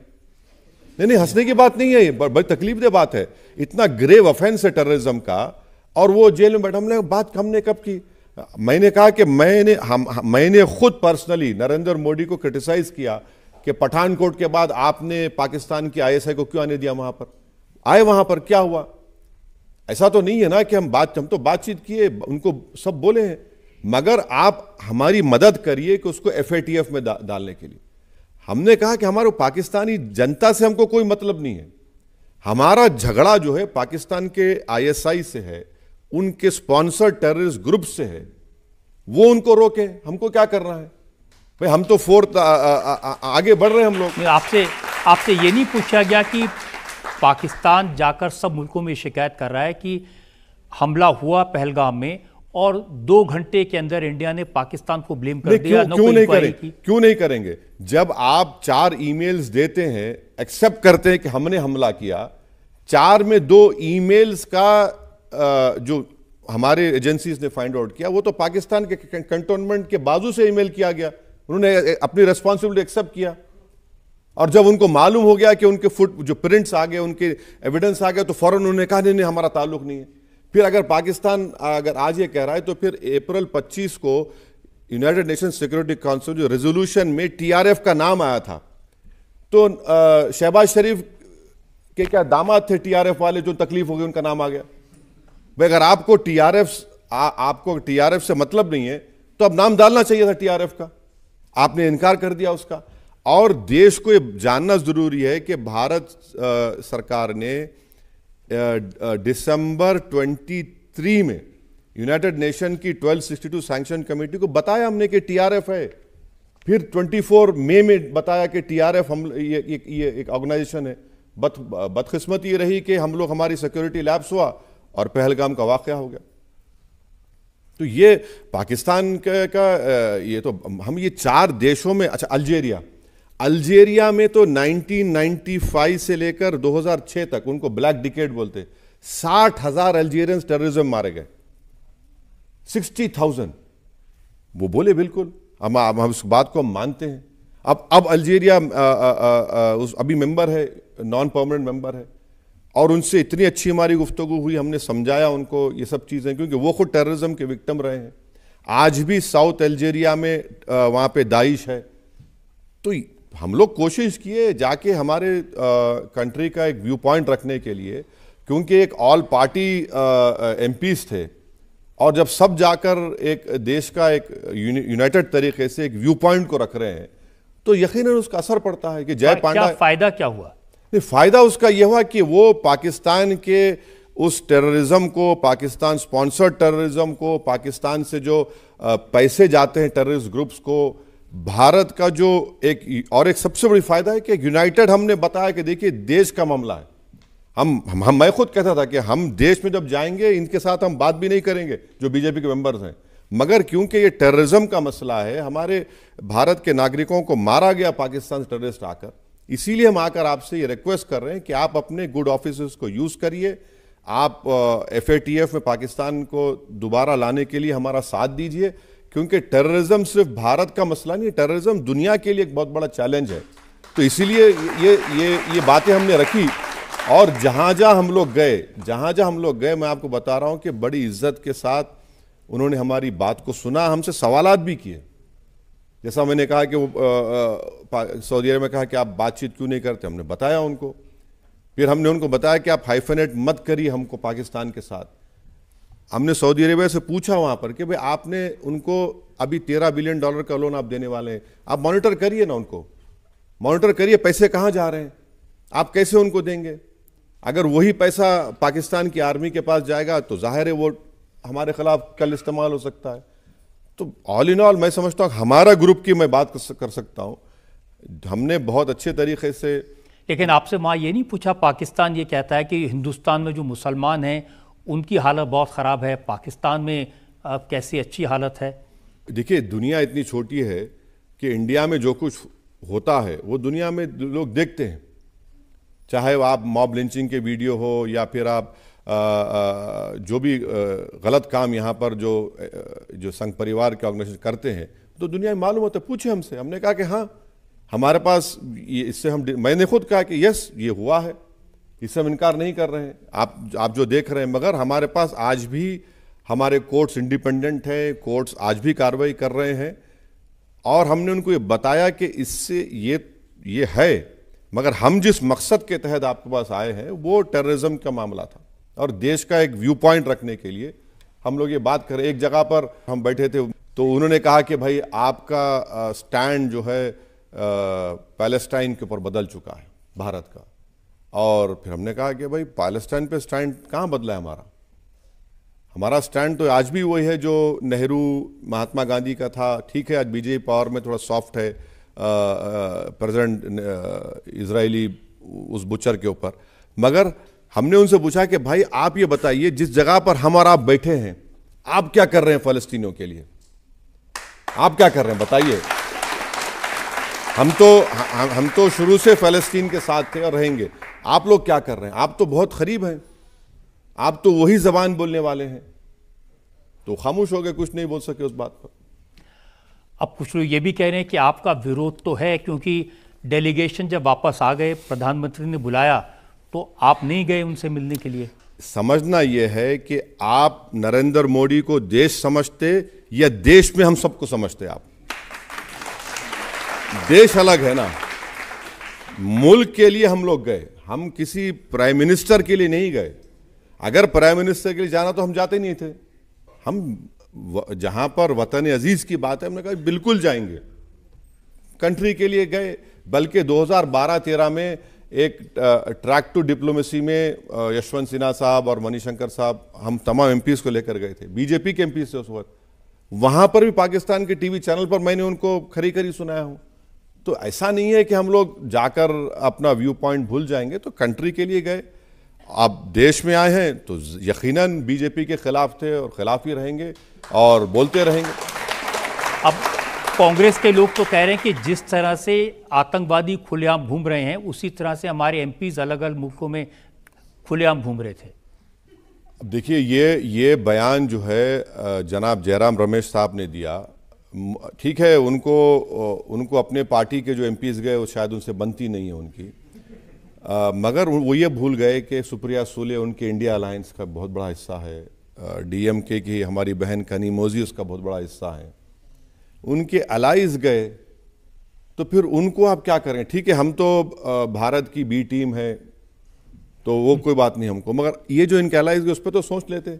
नहीं, हंसने की बात नहीं है, ये बड़ी तकलीफदेह बात है। इतना ग्रेव ऑफेंस है टेररिज्म का, और वो जेल में बैठा। हमने कब की? मैंने कहा कि मैंने खुद पर्सनली नरेंद्र मोदी को क्रिटिसाइज किया कि पठानकोट के बाद आपने पाकिस्तान की ISI को क्यों आने दिया। वहां पर आए, वहां पर क्या हुआ? ऐसा तो नहीं है ना कि हम तो बातचीत किए, उनको सब बोले हैं, मगर आप हमारी मदद करिए कि उसको FATF में डालने के लिए। हमने कहा कि हमारे पाकिस्तानी जनता से हमको कोई मतलब नहीं है, हमारा झगड़ा जो है पाकिस्तान के ISI से है, उनके स्पॉन्सर टेररिस्ट ग्रुप से है, वो उनको रोके। हमको क्या करना है भाई? हम तो फोर्थ आगे बढ़ रहे हैं हम लोग।
आपसे ये नहीं पूछा गया कि पाकिस्तान जाकर सब मुल्कों में शिकायत कर रहा है कि हमला हुआ पहलगाम में, और 2 घंटे के अंदर इंडिया ने पाकिस्तान को ब्लेम कर दिया?
क्यों नहीं करेंगे? जब आप 4 ईमेल्स देते हैं, एक्सेप्ट करते हैं कि हमने हमला किया, 4 में 2 ईमेल्स का जो हमारे एजेंसीज ने फाइंड आउट किया, वो तो पाकिस्तान के कंटोनमेंट के बाजू से ईमेल किया गया। उन्होंने अपनी रिस्पॉन्सिबिलिटी एक्सेप्ट किया, और जब उनको मालूम हो गया कि उनके जो प्रिंट्स आ गए, उनके एविडेंस आ गए, तो फौरन उन्होंने कहा नहीं हमारा ताल्लुक नहीं है। फिर अगर पाकिस्तान अगर आज ये कह रहा है, तो फिर अप्रैल 25 को यूनाइटेड नेशन सिक्योरिटी काउंसिल जो रेजोल्यूशन में TRF का नाम आया था, तो शहबाज शरीफ के क्या दामाद थे TRF वाले, जो तकलीफ हो गई, उनका नाम आ गया। भाई अगर आपको TRF से मतलब नहीं है, तो अब नाम डालना चाहिए था TRF का, आपने इनकार कर दिया उसका। और देश को ये जानना जरूरी है कि भारत सरकार ने दिसंबर 23 में यूनाइटेड नेशन की 1262 सैंक्शन कमेटी को बताया हमने कि TRF है,
फिर 24 मई में बताया कि टीआरएफ हम ये एक ऑर्गेनाइजेशन है। बदकिस्मती ये रही कि हम लोग हमारी सिक्योरिटी लैप्स हुआ और पहलगाम का वाकया हो गया। तो ये पाकिस्तान का ये तो हम ये 4 देशों में, अच्छा अल्जीरिया में तो 1995 से लेकर 2006 तक, उनको ब्लैक डिकेड बोलते, 60,000 अल्जीरियंस टेररिज्म मारे गए, 60,000। वो बोले बिल्कुल, हम उस बात को हम मानते हैं। अब अल्जीरिया अभी मेंबर है, नॉन परमानेंट मेंबर है, और उनसे इतनी अच्छी हमारी गुफ्तगू हुई, हमने समझाया उनको ये सब चीज़ें, क्योंकि वो खुद टेररिज्म के विक्टिम रहे हैं। आज भी साउथ अल्जीरिया में वहाँ पे दाइश है। तो हम लोग कोशिश किए जाके हमारे कंट्री का एक व्यू पॉइंट रखने के लिए, क्योंकि एक ऑल पार्टी एमपीज थे, और जब सब जाकर एक देश का एक यूनाइटेड तरीके से एक व्यू पॉइंट को रख रहे हैं, तो यकीनन उसका असर पड़ता है कि जय पांडा।
फायदा क्या हुआ?
नहीं, फायदा उसका यह हुआ कि वो पाकिस्तान के उस टेररिज्म को, पाकिस्तान स्पॉन्सर्ड टेररिज्म को, पाकिस्तान से जो पैसे जाते हैं टेररिस्ट ग्रुप्स को, भारत का जो एक सबसे बड़ी फायदा है कि यूनाइटेड, हमने बताया कि देखिए देश का मामला है। मैं खुद कहता था कि हम देश में जब जाएंगे इनके साथ हम बात भी नहीं करेंगे जो बीजेपी के मेंबर्स हैं, मगर क्योंकि ये टेररिज्म का मसला है, हमारे भारत के नागरिकों को मारा गया पाकिस्तान से टेररिस्ट आकर, इसीलिए हम आकर आपसे ये रिक्वेस्ट कर रहे हैं कि आप अपने गुड ऑफिसर्स को यूज करिए, आप FATF में पाकिस्तान को दोबारा लाने के लिए हमारा साथ दीजिए, क्योंकि टेररिज्म सिर्फ भारत का मसला नहीं, टेररिज्म दुनिया के लिए एक बहुत बड़ा चैलेंज है। तो इसीलिए ये बातें हमने रखी, और जहाँ जहाँ हम लोग गए, मैं आपको बता रहा हूँ कि बड़ी इज्जत के साथ उन्होंने हमारी बात को सुना, हमसे सवालात भी किए। जैसा मैंने कहा कि वो सऊदी अरब में कहा कि आप बातचीत क्यों नहीं करते, हमने बताया उनको। फिर हमने उनको बताया कि आप हाइफनेट मत करिए हमको पाकिस्तान के साथ। हमने सऊदी अरेबिया से पूछा वहाँ पर कि भाई आपने उनको अभी $13 बिलियन का लोन आप देने वाले हैं, आप मॉनिटर करिए ना, उनको मॉनिटर करिए पैसे कहाँ जा रहे हैं, आप कैसे उनको देंगे। अगर वही पैसा पाकिस्तान की आर्मी के पास जाएगा तो जाहिर है वो हमारे खिलाफ कल इस्तेमाल हो सकता है। तो ऑल इन ऑल मैं समझता हूँ हमारा ग्रुप की मैं बात कर सकता हूँ, हमने बहुत अच्छे तरीके से।
लेकिन आपसे वहाँ ये नहीं पूछा, पाकिस्तान ये कहता है कि हिंदुस्तान में जो मुसलमान हैं उनकी हालत बहुत ख़राब है, पाकिस्तान में कैसी अच्छी हालत है?
देखिए दुनिया इतनी छोटी है कि इंडिया में जो कुछ होता है वो दुनिया में लोग देखते हैं, चाहे आप मॉब लिंचिंग के वीडियो हो या फिर आप जो भी गलत काम यहाँ पर जो संघ परिवार के ऑर्गेनाइजेशन करते हैं, तो दुनिया में मालूम होता है। पूछे हमसे, हमने कहा कि हाँ हमारे पास इससे मैंने खुद कहा कि यस ये हुआ है, इससे हम इनकार नहीं कर रहे हैं, आप जो देख रहे हैं, मगर हमारे पास आज भी हमारे कोर्ट्स इंडिपेंडेंट हैं, कोर्ट्स आज भी कार्रवाई कर रहे हैं, और हमने उनको ये बताया कि इससे ये है, मगर हम जिस मकसद के तहत आपके पास आए हैं वो टेररिज्म का मामला था, और देश का एक व्यू पॉइंट रखने के लिए हम लोग ये बात करें। एक जगह पर हम बैठे थे तो उन्होंने कहा कि भाई आपका स्टैंड जो है पैलेस्टाइन के ऊपर बदल चुका है भारत का, और फिर हमने कहा कि भाई पैलेस्टाइन पे स्टैंड कहाँ बदला है हमारा स्टैंड तो आज भी वही है जो नेहरू महात्मा गांधी का था। ठीक है आज बीजेपी पावर में थोड़ा सॉफ्ट है प्रेसिडेंट इजरायली उस बुचर के ऊपर, मगर हमने उनसे पूछा कि भाई आप ये बताइए जिस जगह पर हम और आप बैठे हैं आप क्या कर रहे हैं फ़लस्तीनियों के लिए, आप क्या कर रहे हैं बताइए। हम तो शुरू से फ़लस्तीन के साथ थे और रहेंगे, आप लोग क्या कर रहे हैं, आप तो बहुत करीब हैं, आप तो वही जबान बोलने वाले हैं। तो खामोश हो गए, कुछ नहीं बोल सके उस बात पर।
अब कुछ लोग ये भी कह रहे हैं कि आपका विरोध तो है, क्योंकि डेलीगेशन जब वापस आ गए प्रधानमंत्री ने बुलाया तो आप नहीं गए उनसे मिलने के लिए।
समझना यह है कि आप नरेंद्र मोदी को देश समझते या देश में हम सबको समझते। आप देश अलग है ना, मुल्क के लिए हम लोग गए, हम किसी प्राइम मिनिस्टर के लिए नहीं गए। अगर प्राइम मिनिस्टर के लिए जाना तो हम जाते नहीं थे, हम जहां पर वतन अजीज की बात है हमने कहा बिल्कुल जाएंगे, कंट्री के लिए गए। बल्कि 2012-13 में एक ट्रैक टू डिप्लोमेसी में यशवंत सिन्हा साहब और मणिशंकर साहब, हम तमाम एमपीज को लेकर गए थे, बीजेपी के एमपीज थे उस वक्त। वहां पर भी पाकिस्तान के टीवी चैनल पर मैंने उनको खरी खरी सुनाया हूं। तो ऐसा नहीं है कि हम लोग जाकर अपना व्यू पॉइंट भूल जाएंगे। तो कंट्री के लिए गए, आप देश में आए हैं तो यकीनन बीजेपी के खिलाफ थे और खिलाफ ही रहेंगे और बोलते रहेंगे।
अब कांग्रेस के लोग तो कह रहे हैं कि जिस तरह से आतंकवादी खुलेआम घूम रहे हैं उसी तरह से हमारे एमपीज अलग अलग मुल्कों में खुलेआम घूम रहे थे।
अब देखिए ये बयान जो है जनाब जयराम रमेश साहब ने दिया, ठीक है, उनको अपने पार्टी के जो एमपीज गए वो शायद उनसे बनती नहीं है उनकी, मगर वो ये भूल गए कि सुप्रिया सूले उनके इंडिया अलायंस का बहुत बड़ा हिस्सा है, डीएमके की हमारी बहन कनीमोजी उसका बहुत बड़ा हिस्सा है। उनके अलाइज गए तो फिर उनको आप क्या करें? ठीक है, हम तो भारत की बी टीम है तो वो कोई बात नहीं हमको, मगर ये जो इनके अलाइज गए उस पर तो सोच लेते।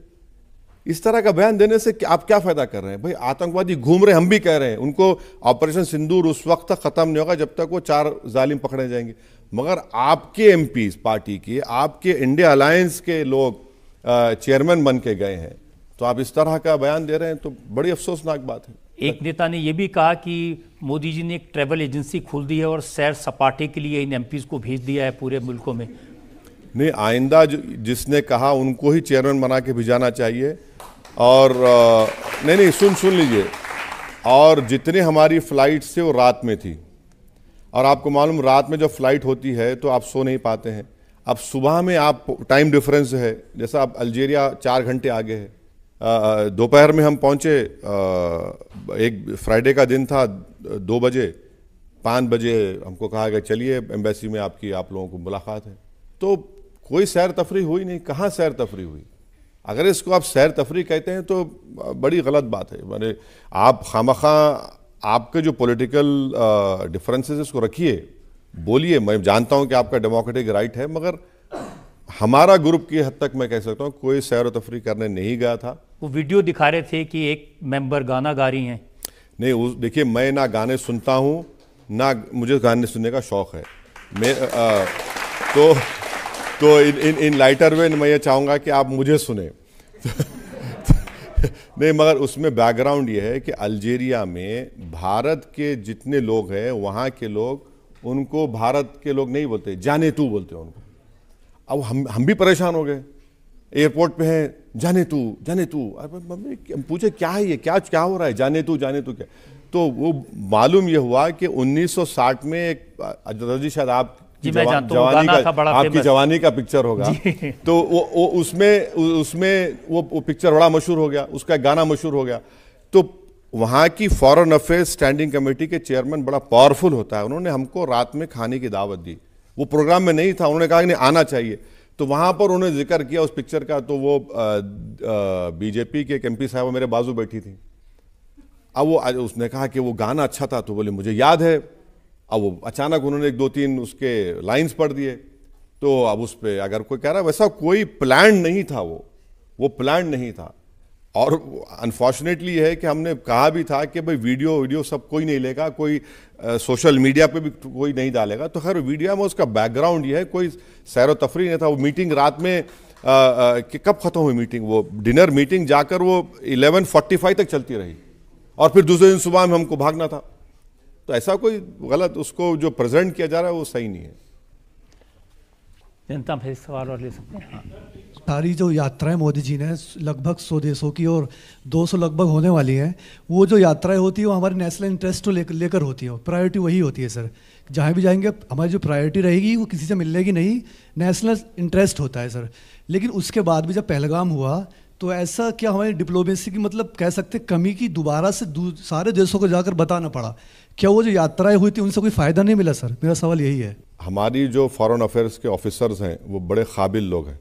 इस तरह का बयान देने से आप क्या फायदा कर रहे हैं? भाई आतंकवादी घूम रहे, हम भी कह रहे हैं उनको ऑपरेशन सिंदूर उस वक्त तक खत्म नहीं होगा जब तक वो 4 जालिम पकड़े जाएंगे। मगर आपके एमपीज पार्टी के, आपके इंडिया अलायंस के लोग चेयरमैन बन के गए हैं, तो आप इस तरह का बयान दे रहे हैं तो बड़ी अफसोसनाक बात है।
एक नेता ने यह भी कहा कि मोदी जी ने एक ट्रैवल एजेंसी खोल दी है और सैर सपाटे के लिए इन एमपीज को भेज दिया है पूरे मुल्कों में।
नहीं, आइंदा जिसने कहा उनको ही चेयरमैन बना के भिजाना चाहिए। और नहीं सुन लीजिए, और जितने हमारी फ्लाइट्स थे वो रात में थी, और आपको मालूम रात में जब फ्लाइट होती है तो आप सो नहीं पाते हैं। अब सुबह में आप टाइम डिफरेंस है, जैसा आप अल्जीरिया 4 घंटे आगे है, दोपहर में हम पहुंचे, एक फ्राइडे का दिन था, 2 बजे 5 बजे हमको कहा गया चलिए एम्बेसी में आप लोगों को मुलाकात है। तो कोई सैर तफरी हुई नहीं। कहाँ सैर तफरी हुई? अगर इसको आप सैर तफरी कहते हैं तो बड़ी गलत बात है। माने आप खामखा आपके जो पॉलिटिकल डिफरेंसेस इसको रखिए, बोलिए, मैं जानता हूं कि आपका डेमोक्रेटिक राइट है, मगर हमारा ग्रुप की हद तक मैं कह सकता हूं कोई सैर तफरी करने नहीं गया था।
वो वीडियो दिखा रहे थे कि एक मेंबर गाना गा रही हैं।
नहीं, देखिए मैं ना गाने सुनता हूं ना मुझे गाने सुनने का शौक है। मैं तो इन लाइटर वे मैं ये चाहूँगा कि आप मुझे सुने। नहीं, मगर उसमें बैकग्राउंड ये है कि अल्जीरिया में भारत के जितने लोग हैं वहाँ के लोग उनको भारत के लोग नहीं बोलते, जाने तू बोलते हैं उनको। अब हम भी परेशान हो गए, एयरपोर्ट पे हैं, जाने तू जाने तू। हम पूछे क्या है ये, क्या हो रहा है, जाने तू क्या? तो वो मालूम ये हुआ कि 1960 में एक जी शायद आप आपकी जवानी का पिक्चर होगा, तो वो उसमें वो पिक्चर बड़ा मशहूर हो गया, उसका गाना मशहूर हो गया। तो वहाँ की फॉरेन अफेयर्स स्टैंडिंग कमेटी के चेयरमैन बड़ा पावरफुल होता है, उन्होंने हमको रात में खाने की दावत दी। वो प्रोग्राम में नहीं था, उन्होंने कहा कि नहीं आना चाहिए। तो वहाँ पर उन्होंने जिक्र किया उस पिक्चर का, तो वो बीजेपी के एक एमपी साहब मेरे बाजू बैठी थी। अब वो उसने कहा कि वो गाना अच्छा था, तो बोले मुझे याद है। अब वो अचानक उन्होंने 1-2-3 उसके लाइंस पढ़ दिए। तो अब उस पर अगर कोई कह रहा है, वैसा कोई प्लान नहीं था, वो प्लान नहीं था। और अनफॉर्चुनेटली है कि हमने कहा भी था कि भाई वीडियो सब कोई नहीं लेगा, कोई सोशल मीडिया पे भी कोई नहीं डालेगा। तो खैर वीडियो में उसका बैकग्राउंड ये है, कोई सैर व तफरी नहीं था। वो मीटिंग रात में कि कब खत्म हुई मीटिंग, वो डिनर मीटिंग जाकर वो 11:45 तक चलती रही, और फिर दूसरे दिन सुबह में हमको भागना था। तो ऐसा कोई गलत उसको जो प्रेजेंट किया जा रहा है वो सही नहीं है।
जनता में सवाल और ले सकते हैं।
सारी जो यात्राएं मोदी जी ने लगभग 100 देशों की और 200 लगभग होने वाली हैं, वो जो यात्राएं होती है वो हमारे नेशनल इंटरेस्ट को लेकर होती है। प्रायोरिटी वही होती है सर, जहाँ भी जाएंगे हमारी जो प्रायोरिटी रहेगी वो किसी से मिलेगी नहीं, नेशनल इंटरेस्ट होता है सर। लेकिन उसके बाद भी जब पहलगाम हुआ तो ऐसा क्या हमारी डिप्लोमेसी की मतलब कह सकते कमी की दोबारा से सारे देशों को जाकर बताना पड़ा? क्या वो जो यात्राएं हुई थी उनसे कोई फ़ायदा नहीं मिला सर? मेरा सवाल यही है।
हमारी जो फॉरेन अफेयर्स के ऑफिसर्स हैं वो बड़े काबिल लोग हैं,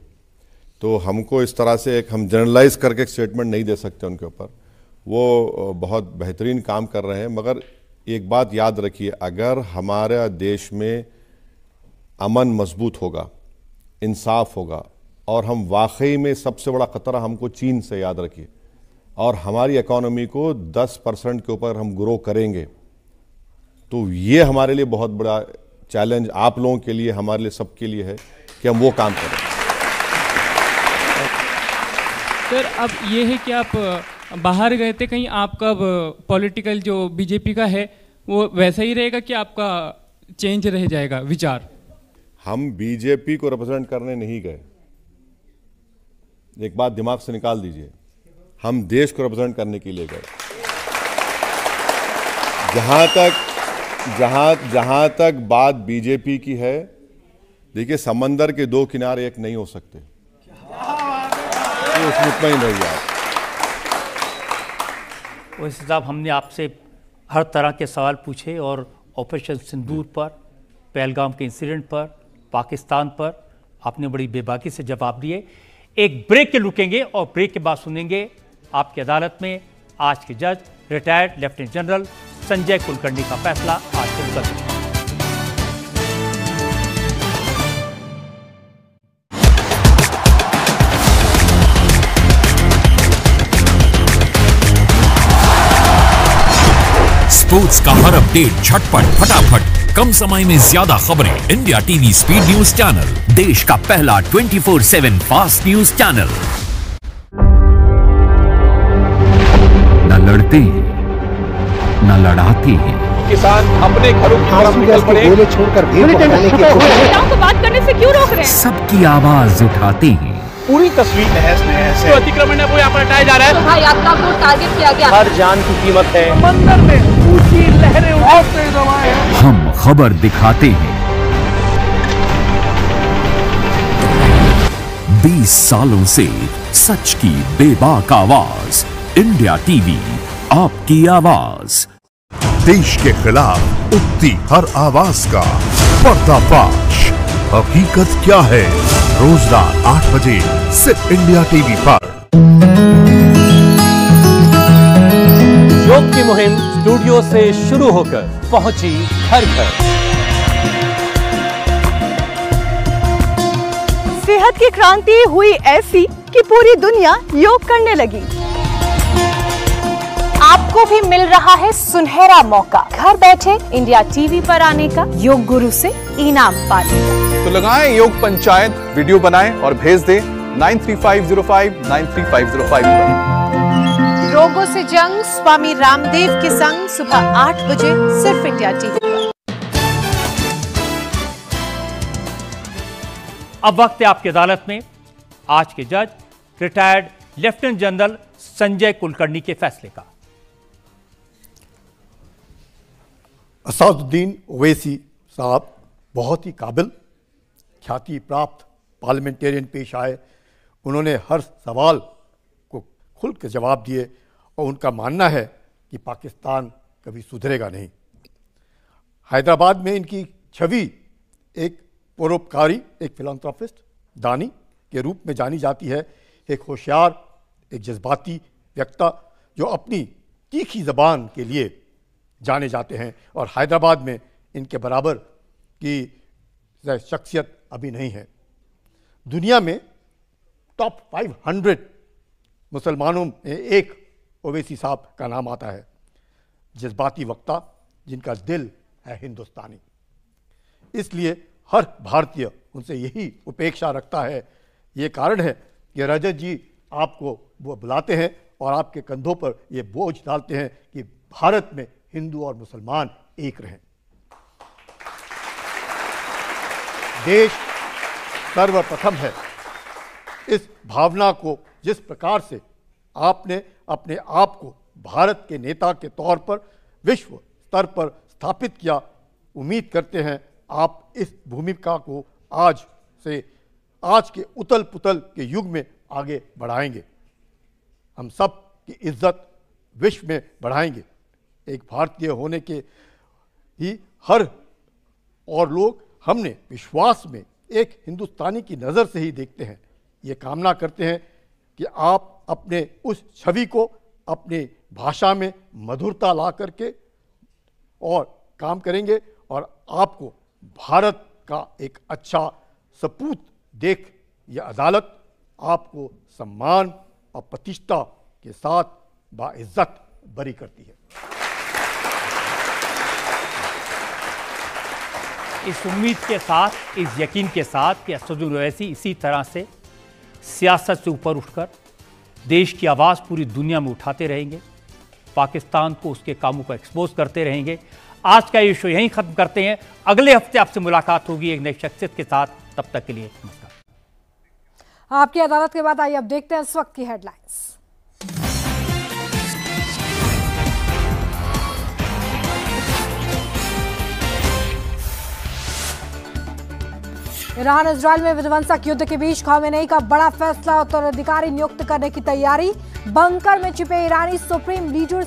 तो हमको इस तरह से हम जनरलाइज करके एक स्टेटमेंट नहीं दे सकते उनके ऊपर। वो बहुत बेहतरीन काम कर रहे हैं, मगर एक बात याद रखिए, अगर हमारा देश में अमन मजबूत होगा, इंसाफ होगा, और हम वाकई में सबसे बड़ा ख़तरा हमको चीन से याद रखिए, और हमारी इकोनॉमी को 10% के ऊपर हम ग्रो करेंगे, तो ये हमारे लिए बहुत बड़ा चैलेंज आप लोगों के लिए, हमारे लिए, सबके लिए है कि हम वो काम करें।
सर अब ये है कि आप
बाहर गए थे कहीं, आपका पॉलिटिकल जो बीजेपी का है वो वैसा ही रहेगा कि आपका चेंज रह जाएगा विचार?
हम बीजेपी को रिप्रेजेंट करने नहीं गए, एक बात दिमाग से निकाल दीजिए, हम देश को रिप्रेजेंट करने के लिए गए। जहां तक बात बीजेपी की है, देखिए समंदर के दो किनारे एक नहीं हो सकते, तो उसमें मुतमईन रहिए आप।
वैसे साहब, हमने आपसे हर तरह के सवाल पूछे और ऑपरेशन सिंदूर पर, पहलगाम के इंसिडेंट पर, पाकिस्तान पर आपने बड़ी बेबाकी से जवाब दिए। एक ब्रेक के रुकेंगे और ब्रेक के बाद सुनेंगे आपकी अदालत में आज के जज retired lieutenant general Sanjay Kulkarni का फैसला। आज के मुकदमे
स्पोर्ट्स का हर अपडेट झटपट फटाफट, कम समय में ज्यादा खबरें। India TV speed news channel, देश का पहला 24/7 फास्ट न्यूज चैनल। न लड़ते हैं न लड़ाते हैं,
किसान अपने घरों की तरफ निकल पड़े, गोले छोड़कर
महिलाओं को बात करने से क्यों रोक रहे हैं?
सबकी आवाज उठाते हैं।
पूरी तस्वीर तहस नहस है। अतिक्रमण है वो यहाँ पर हटाया जा रहा है।
शोभा को टारगेट किया गया।
हर जान की कीमत है। समंदर में ऊंची लहरें उठते हुए
हम खबर दिखाते हैं। 20 सालों से सच की बेबाक आवाज, इंडिया टीवी, आपकी आवाज।
देश के खिलाफ उठती हर आवाज का पर्दाफाश, हकीकत क्या है, रोज रात 8 बजे सिर्फ इंडिया टीवी पर।
योग की मुहिम स्टूडियो से शुरू होकर पहुंची घर घर।
सेहत की क्रांति हुई ऐसी कि पूरी दुनिया योग करने लगी। आपको भी मिल रहा है सुनहरा मौका, घर बैठे इंडिया टीवी पर आने का, योग गुरु से इनाम पाने का।
तो लगाएं योग पंचायत, वीडियो बनाएं और भेज दें 93505 93505 पर।
रोगों से जंग स्वामी रामदेव के संग सुबह 8 बजे सिर्फ इंडिया टीवी पर।
अब वक्त है आपकी अदालत में आज के जज retired lieutenant general Sanjay Kulkarni के फैसले का।
असदुद्दीन ओवैसी साहब बहुत ही काबिल, ख्याति प्राप्त पार्लियामेंटेरियन पेश आए। उन्होंने हर सवाल को खुल के जवाब दिए और उनका मानना है कि पाकिस्तान कभी सुधरेगा नहीं। हैदराबाद में इनकी छवि एक परोपकारी, एक फिलैंथ्रोपिस्ट, दानी के रूप में जानी जाती है। एक होशियार, एक जज्बाती वक्ता जो अपनी तीखी ज़बान के लिए जाने जाते हैं और हैदराबाद में इनके बराबर की शख्सियत अभी नहीं है। दुनिया में टॉप 500 मुसलमानों में एक ओवैसी साहब का नाम आता है। जज्बाती वक्ता जिनका दिल है हिंदुस्तानी, इसलिए हर भारतीय उनसे यही उपेक्षा रखता है। ये कारण है कि रजत जी आपको वो बुलाते हैं और आपके कंधों पर ये बोझ डालते हैं कि भारत में हिंदू और मुसलमान एक रहें। देश सर्वप्रथम है। इस भावना को जिस प्रकार से आपने अपने आप को भारत के नेता के तौर पर विश्व स्तर पर स्थापित किया, उम्मीद करते हैं आप इस भूमिका को आज के उतल पुतल के युग में आगे बढ़ाएंगे। हम सब की इज्जत विश्व में बढ़ाएंगे। एक भारतीय होने के ही हर और लोग हमने विश्वास में एक हिंदुस्तानी की नज़र से ही देखते हैं। ये कामना करते हैं कि आप अपने उस छवि को अपनी भाषा में मधुरता ला करके और काम करेंगे और आपको भारत का एक अच्छा सपूत देख यह अदालत आपको सम्मान और प्रतिष्ठा के साथ बाइज्जत बरी करती है।
इस उम्मीद के साथ, इस यकीन के साथ कि असदुद्दीन ओवैसी इसी तरह से सियासत से ऊपर उठकर देश की आवाज़ पूरी दुनिया में उठाते रहेंगे, पाकिस्तान को उसके कामों को एक्सपोज करते रहेंगे। आज का ये शो यहीं ख़त्म करते हैं। अगले हफ्ते आपसे मुलाकात होगी एक नई शख्सियत के साथ। तब तक के लिए नमस्कार।
आपकी अदालत के बाद आइए अब देखते हैं इस वक्त की हेडलाइंस। ईरान इजरायल में विध्वंसक युद्ध के बीच खामेनेई का बड़ा फैसला, उत्तराधिकारी नियुक्त करने की तैयारी। बंकर में छिपे ईरानी सुप्रीम लीडर